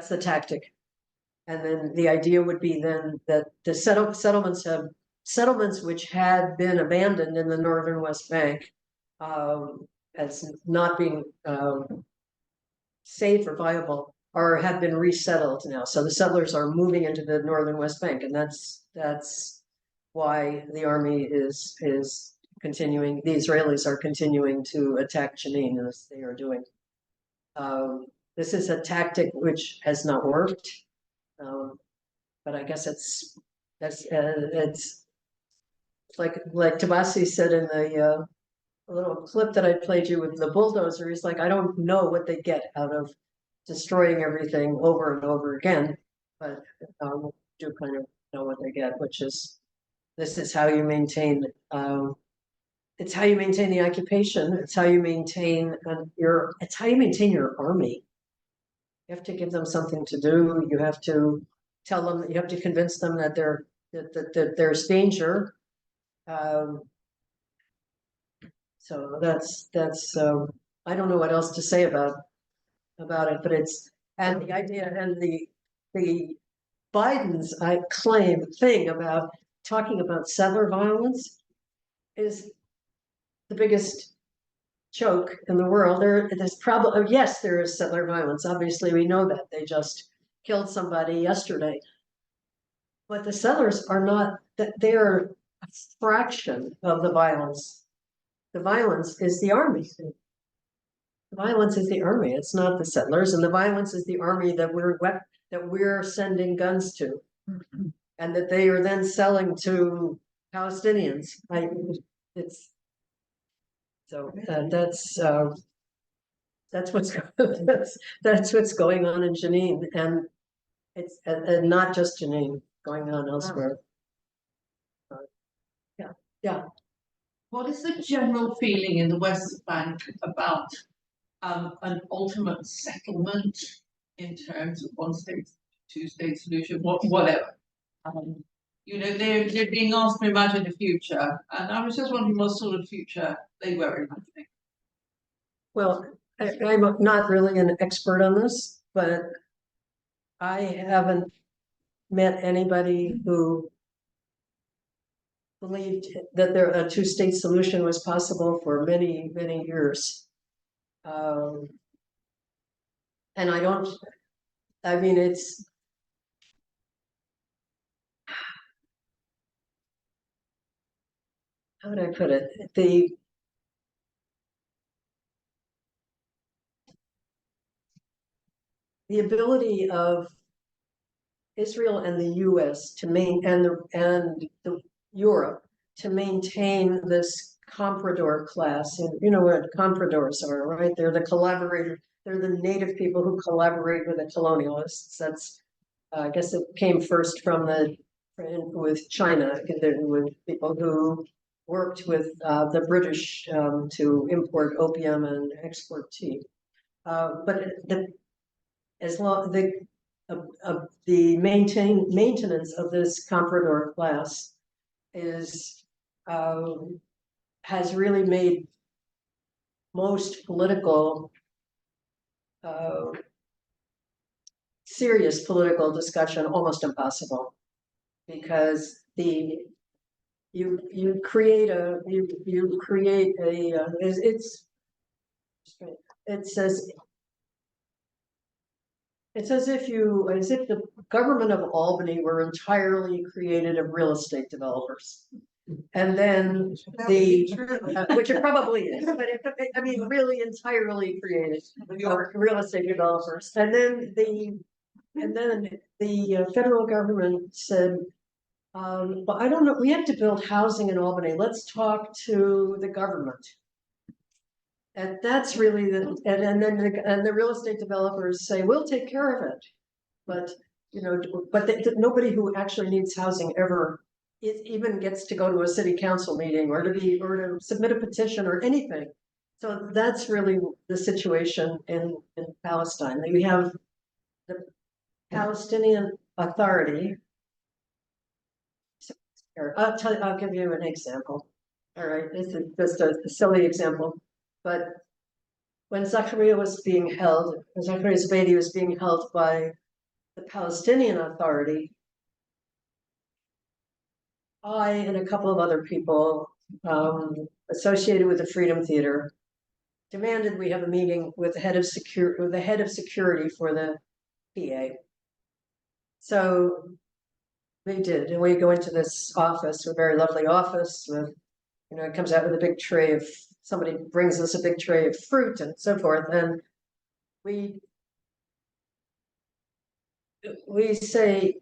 the tactic. And then the idea would be then that the settlements which had been abandoned in the northern West Bank as not being safe or viable have been resettled now. So the settlers are moving into the northern West Bank, and that's why the army is continuing. The Israelis are continuing to attack Jenin as they are doing. This is a tactic which has not worked, but I guess it's like Tabasi said in the little clip that I played you with the bulldozer. He's like, I don't know what they get out of destroying everything over and over again, but do kind of know what they get, which is this is how you maintain. It's how you maintain the occupation. It's how you maintain your army. You have to give them something to do. You have to tell them. You have to convince them that there's danger. So that's I don't know what else to say about it, but and the idea and the Biden's thing about talking about settler violence is the biggest joke in the world. There's probably, yes, there is settler violence. Obviously, we know that they just killed somebody yesterday, but the settlers are not. That they are a fraction of the violence. The violence is the army. The violence is the army. It's not the settlers, and the violence is the army that we're sending guns to, and that they are then selling to Palestinians. That's what's that's what's going on in Jenin, and it's and not just Jenin, going on elsewhere. Yeah. What is the general feeling in the West Bank about an ultimate settlement in terms of one state, two state solution, whatever? They're being asked to imagine a future, and I was just wondering what sort of future they were imagining. Well, I'm not really an expert on this, but I haven't met anybody who believed that a two-state solution was possible for many, many years. And it's how would I put it? the ability of Israel and the US to the Europe to maintain this comprador class. And you know what compradors are, right? They're the collaborators. They're the native people who collaborate with the colonialists. That's, I guess it came first from with China, with people who worked with the British to import opium and export tea. But as long the maintenance of this comprador class is has really made most political serious political discussion almost impossible, because you create a it's as if the government of Albany were entirely created of real estate developers. And then which it probably is, but I mean, really entirely created of real estate developers. And then the federal government said, well, I don't know, we have to build housing in Albany. Let's talk to the government. And that's really and then the real estate developers say, we'll take care of it. But, you know, nobody who actually needs housing ever even gets to go to a city council meeting or to submit a petition or anything. So that's really the situation in Palestine. We have the Palestinian Authority. I'll give you an example. All right, this is just a silly example. But when Zakaria Zubeidi was being held by the Palestinian Authority, I and a couple of other people associated with the Freedom Theatre demanded we have a meeting with the head of security for the PA. So we did, and we go into this office, a very lovely office with, you know, it comes out with a big tray of, somebody brings us a big tray of fruit and so forth, and we say,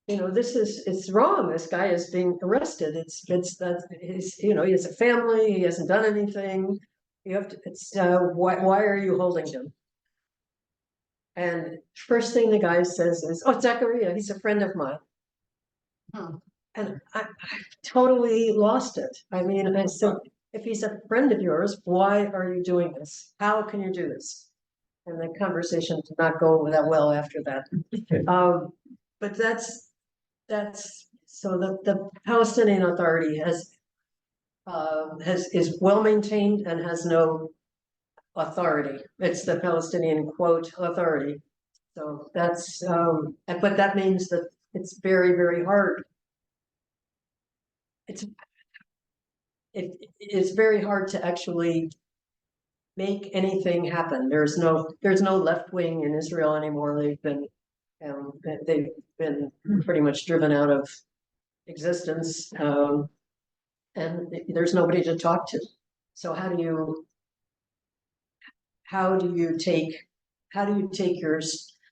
you know, it's wrong. This guy is being arrested. You know, he has a family. He hasn't done anything. You have to. Why are you holding him? And first thing the guy says is, "Oh, Zakaria, he's a friend of mine." And I totally lost it. I mean, I said, if he's a friend of yours, why are you doing this? How can you do this? And the conversation did not go that well after that. But that's so the Palestinian Authority is well maintained and has no authority. It's the Palestinian quote authority. So that's but that means that it's very, very hard. It's very hard to actually make anything happen. There's no left wing in Israel anymore. They've been pretty much driven out of existence, and there's nobody to talk to. So how do you take your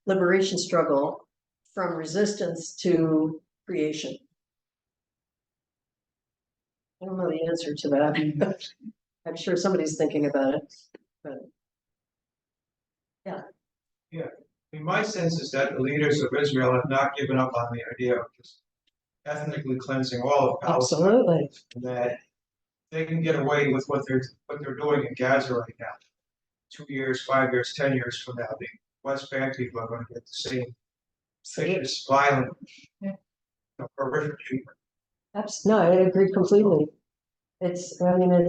liberation struggle from resistance to creation? I don't know the answer to that. I'm sure somebody's thinking about it, but yeah. Yeah, I mean, my sense is that the leaders of Israel have not given up on the idea of just ethnically cleansing all of Palestine. Absolutely. And that they can get away with what they're doing in Gaza right now. 2 years, 5 years, 10 years from now, the West Bank people are going to get the same vicious, violent, horrific treatment. No, I agree completely. It's nothing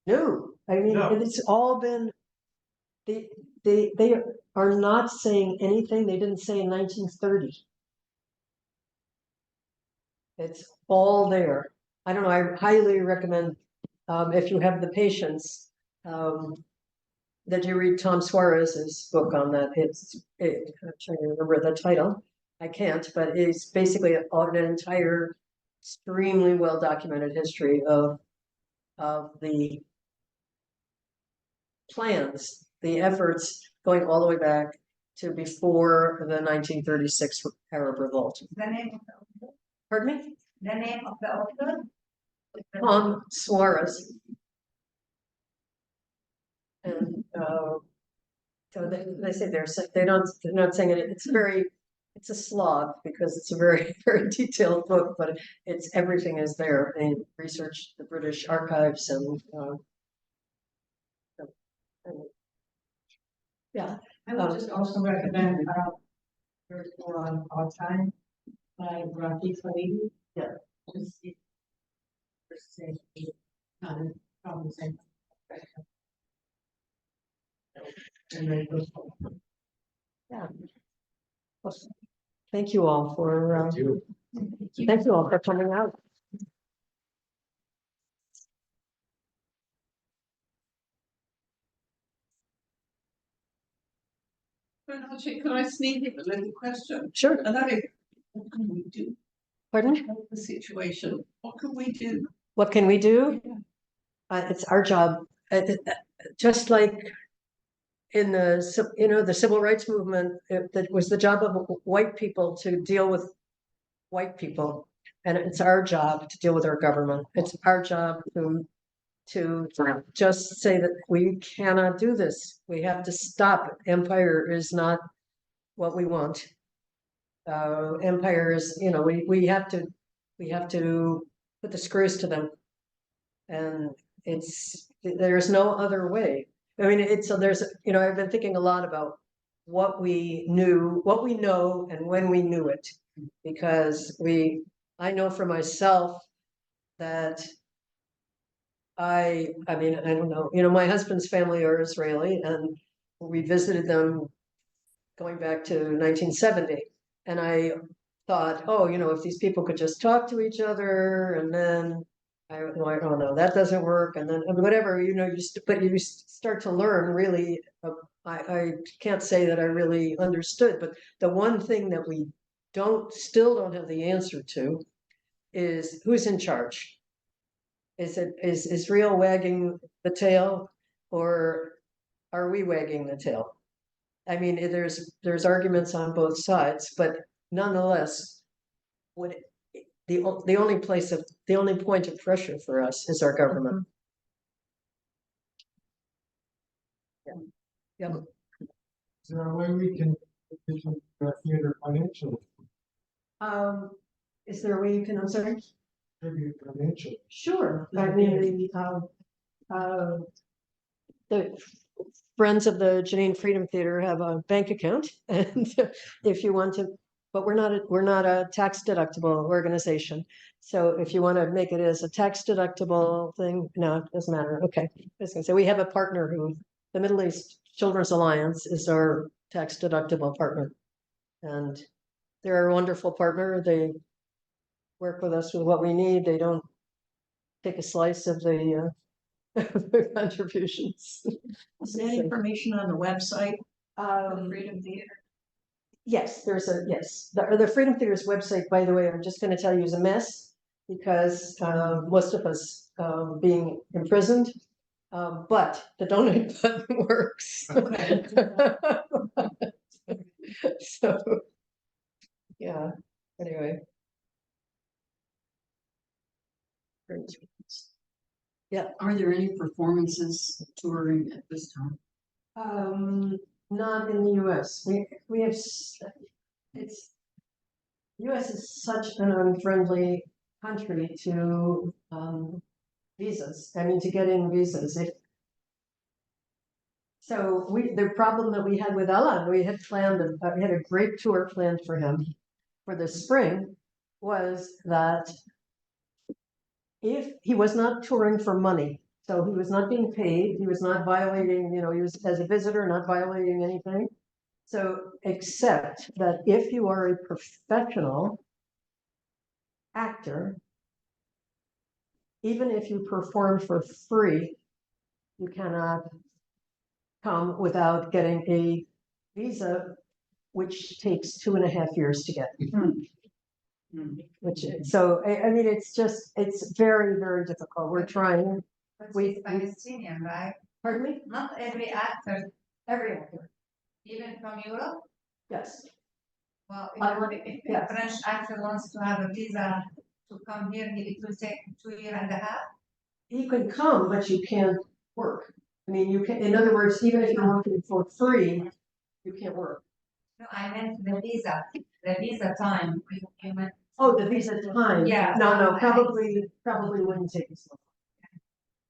new. I mean, No. it's all been, they are not saying anything they didn't say in 1930. It's all there. I don't know, I highly recommend, if you have the patience, that you read Tom Suarez's book on that. I'm trying to remember the title. I can't, but it's basically an entire extremely well documented history of the plans, the efforts going all the way back to before the 1936 Arab Revolt. The name of the author? Pardon me? The name of the author? Juan Suarez. And so they say they're not saying it. It's a slog because it's a very very detailed book, but it's everything is there. And research the British archives and yeah. I would just also recommend, there's more on our time by Rafi Felice. Yeah. Just see. From the same. And then goes on. Yeah. Well, thank you all for thank you all for coming out. Can I sneak in a little question? Sure. And that is, what can we do Pardon? to help the situation? What can we do? What can we do? It's our job. Just like in the civil rights movement, that was the job of white people to deal with white people, and it's our job to deal with our government. It's our job to just say that we cannot do this. We have to stop it. Empire is not what we want. Empire is, we have to put the screws to them, and there's no other way. I mean, I've been thinking a lot about what we know, and when we knew it, because I know for myself that I mean, I don't know, my husband's family are Israeli, and we visited them going back to 1970. And I thought, if these people could just talk to each other, and then I don't know, that doesn't work. And then whatever, but you start to learn really. I can't say that I really understood, but the one thing that we still don't have the answer to is who's in charge. Is Israel wagging the tail, or are we wagging the tail? I mean, there's arguments on both sides, but nonetheless, the only point of pressure for us is our government. Yeah. Is there a way we can position the theater financially? Is there a way you can, I'm sorry? Contribute financially? Sure. I mean, the Friends of the Jenin Freedom Theatre have a bank account, and if you want to, but we're not a tax deductible organization. So if you want to make it as a tax deductible thing, no, it doesn't matter. Okay. So we have a partner the Middle East Children's Alliance is our tax deductible partner, and they're a wonderful partner. They work with us with what we need. They don't take a slice of the contributions. Is there information on the website of the Freedom Theater? Yes, the Freedom Theater's website, by the way, I'm just going to tell you, is a mess because most of us being imprisoned, but the donate button works. Okay. So, yeah. Anyway. Yeah. Are there any performances touring at this time? Not in the US. We have US is such an unfriendly country to visas. I mean, to get in visas. The problem that we had with Alan, we had a great tour planned for him for the spring, was that if he was not touring for money, so he was not being paid, he was not violating, he was as a visitor, not violating anything. So except that if you are a professional actor, even if you perform for free, you cannot come without getting a visa, which takes 2.5 years to get. I mean, it's very, very difficult. We're trying. Palestinian, right? Pardon me? Not every actor. Every actor. Even from Europe? Yes, Well, if yes. a French actor wants to have a visa to come here, it will take 2.5 years. You can come, but you can't work. I mean, you can, in other words, even if you're working for free, you can't work. No, I meant the visa time. You meant, Oh, the visa time? Yeah. No, probably wouldn't take as long.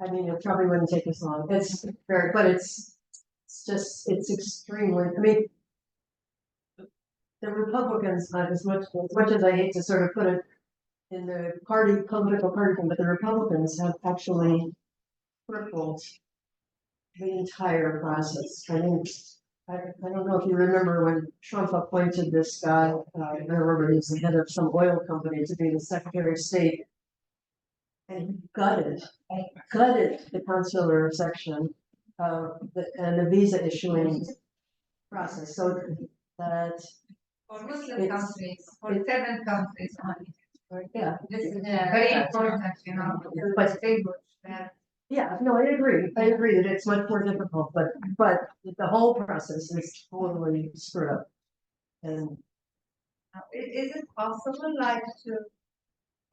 I mean, it probably wouldn't take as long. It's very, but it's just extremely, I mean, the Republicans, as much as I hate to sort of put it in the political party thing, but the Republicans have actually crippled the entire process. I mean, I don't know if you remember when Trump appointed this guy, I don't remember, he was the head of some oil company to be the Secretary of State. And he gutted the consular section and the visa issuing process, so that, for Muslim It's- countries, for 7 countries only. yeah. This is very important, you know, But- distinguish that. Yeah, no, I agree that it's much more difficult, but the whole process is totally screwed up. And Is it possible, like, to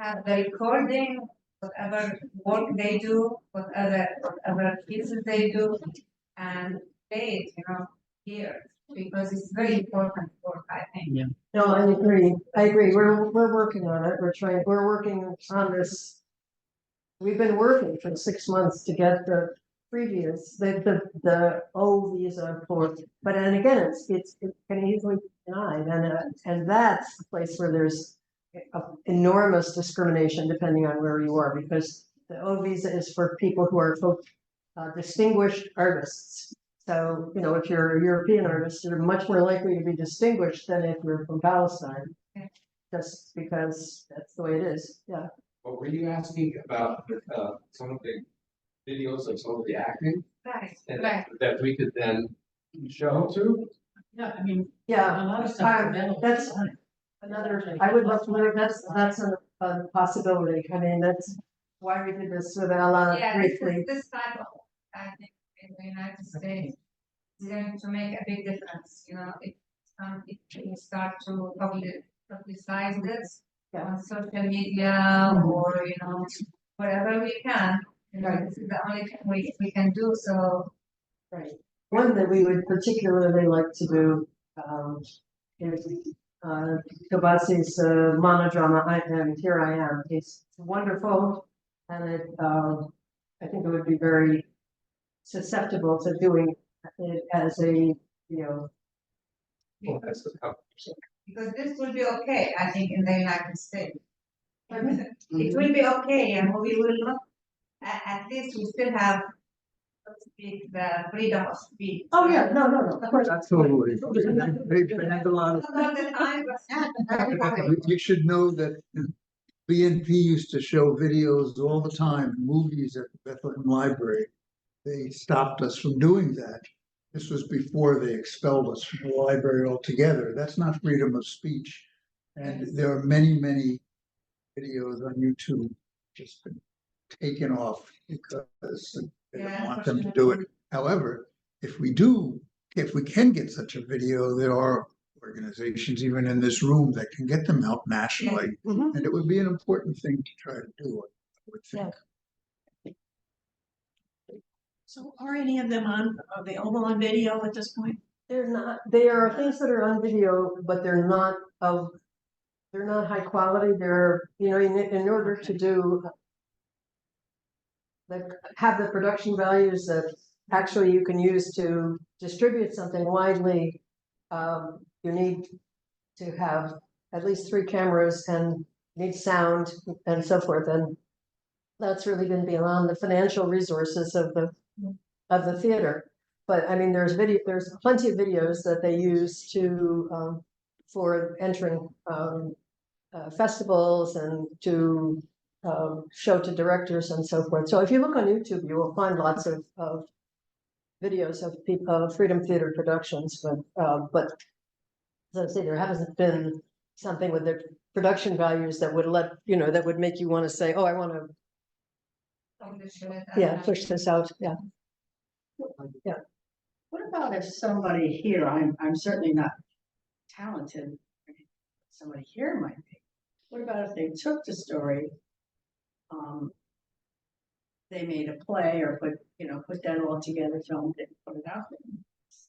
have the recording, whatever work they do, whatever pieces they do, and play it, you know, here, because it's very important work, I think. no, I agree, we're working on it, we're working on this. We've been working for 6 months to get the previous, the O visa for, but then again, it can easily be denied, and that's the place where there's enormous discrimination depending on where you are, because the O visa is for people who are distinguished artists. So, you know, if you're a European artist, you're much more likely to be distinguished than if you're from Palestine. Just because that's the way it is, yeah. But were you asking about some of the videos of some of the acting? Right, And right. that we could then show to? Yeah, I mean, Yeah, a lot of stuff. that's another, I would love to learn, that's a possibility, I mean, that's why we did this with Ella Yeah, briefly. this type of, I think, in the United States is going to make a big difference, you know, if we start to publicize this on social media or, you know, wherever we can. You know, this is the only thing we can do, so. Right. One that we would particularly like to do is Kabasi's monodrama, and Here I Am. It's wonderful, and it I think it would be very susceptible to doing it as a, you know. Well, that's the Because this will be okay, I think, in the United States. It will be okay, and we will not, at least we still have, so to speak, the freedom of speech. Oh, yeah, no, of course. Absolutely. They've banned a lot of. Not the time, but You should know that BNP used to show videos all the time, movies at the Bethlehem Library. They stopped us from doing that. This was before they expelled us from the library altogether. That's not freedom of speech. And there are many, many videos on YouTube just been taken off because they don't want them to do it. However, if we can get such a video, there are organizations even in this room that can get them out nationally. Mhm. And it would be an important thing to try to do, I would think. So are any of them available on video at this point? They're not, they are things that are on video, but they're not high quality. They're, you know, in order to do have the production values that actually you can use to distribute something widely, you need to have at least 3 cameras and need sound and so forth. And that's really going to be beyond the financial resources of the theater. But I mean, there's plenty of videos that they use to for entering festivals and to show to directors and so forth. So if you look on YouTube, you will find lots of videos of Freedom Theater productions. But as I say, there hasn't been something with the production values that would that would make you want to say, oh, I want to push this out. Yeah. What about if somebody here, I'm certainly not talented, somebody here might be. What about if they took the story? They made a play or put that all together, filmed it, put it out there.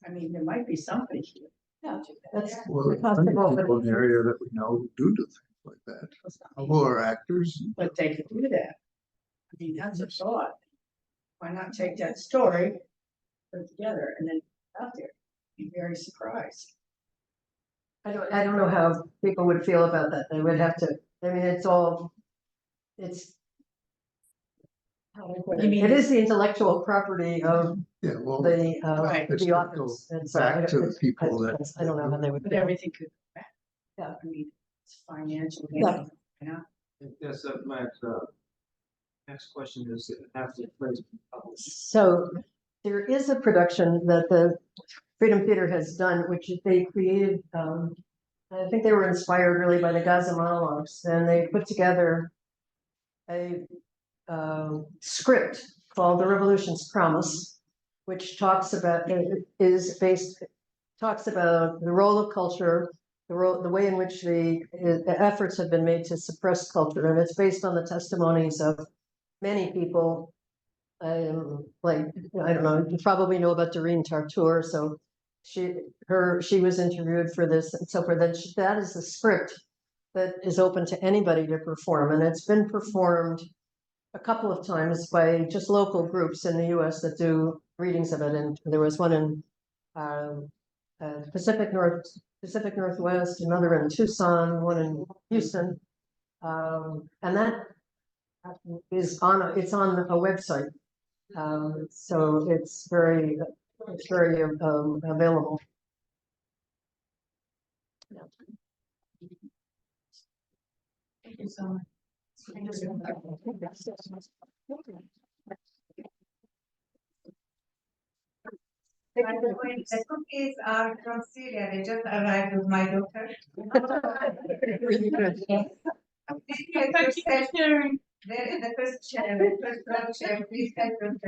I mean, there might be somebody here. Yeah, that's Well, there's possible, plenty of but- people in the area that we know who do things like that. Who are actors. But they could do that. I mean, that's a thought. Why not take that story, put it together and then put it out there? Be very surprised. I don't know how people would feel about that. They would have to, I mean, it's. How do I put it? You mean- It is the intellectual property of Yeah, well. the, Right. it's the to authors. go And so back I to don't- the people that. I don't know how they would. But feel. everything could go back. Yeah. I mean, it's financial. Yeah. You know? Yes, my next question is after the place published. So there is a production that the Freedom Theater has done, which they created, I think they were inspired really by the Gaza monologues, and they put together a script called The Revolution's Promise, which talks about, talks about the role of culture, the way in which the efforts have been made to suppress culture, and it's based on the testimonies of many people. Like, I don't know, you probably know about Doreen Tartour, so she was interviewed for this and so forth. That is the script that is open to anybody to perform, and it's been performed a couple of times by just local groups in the US that do readings of it, and there was one in Pacific Northwest, another in Tucson, one in Houston, and that is it's on a website, so it's very available. Thank you so much. By the way, the cookies are from Syria. They just arrived with my daughter. Really good. Thank you for sharing. They're in the first chair, first chair. Please help them.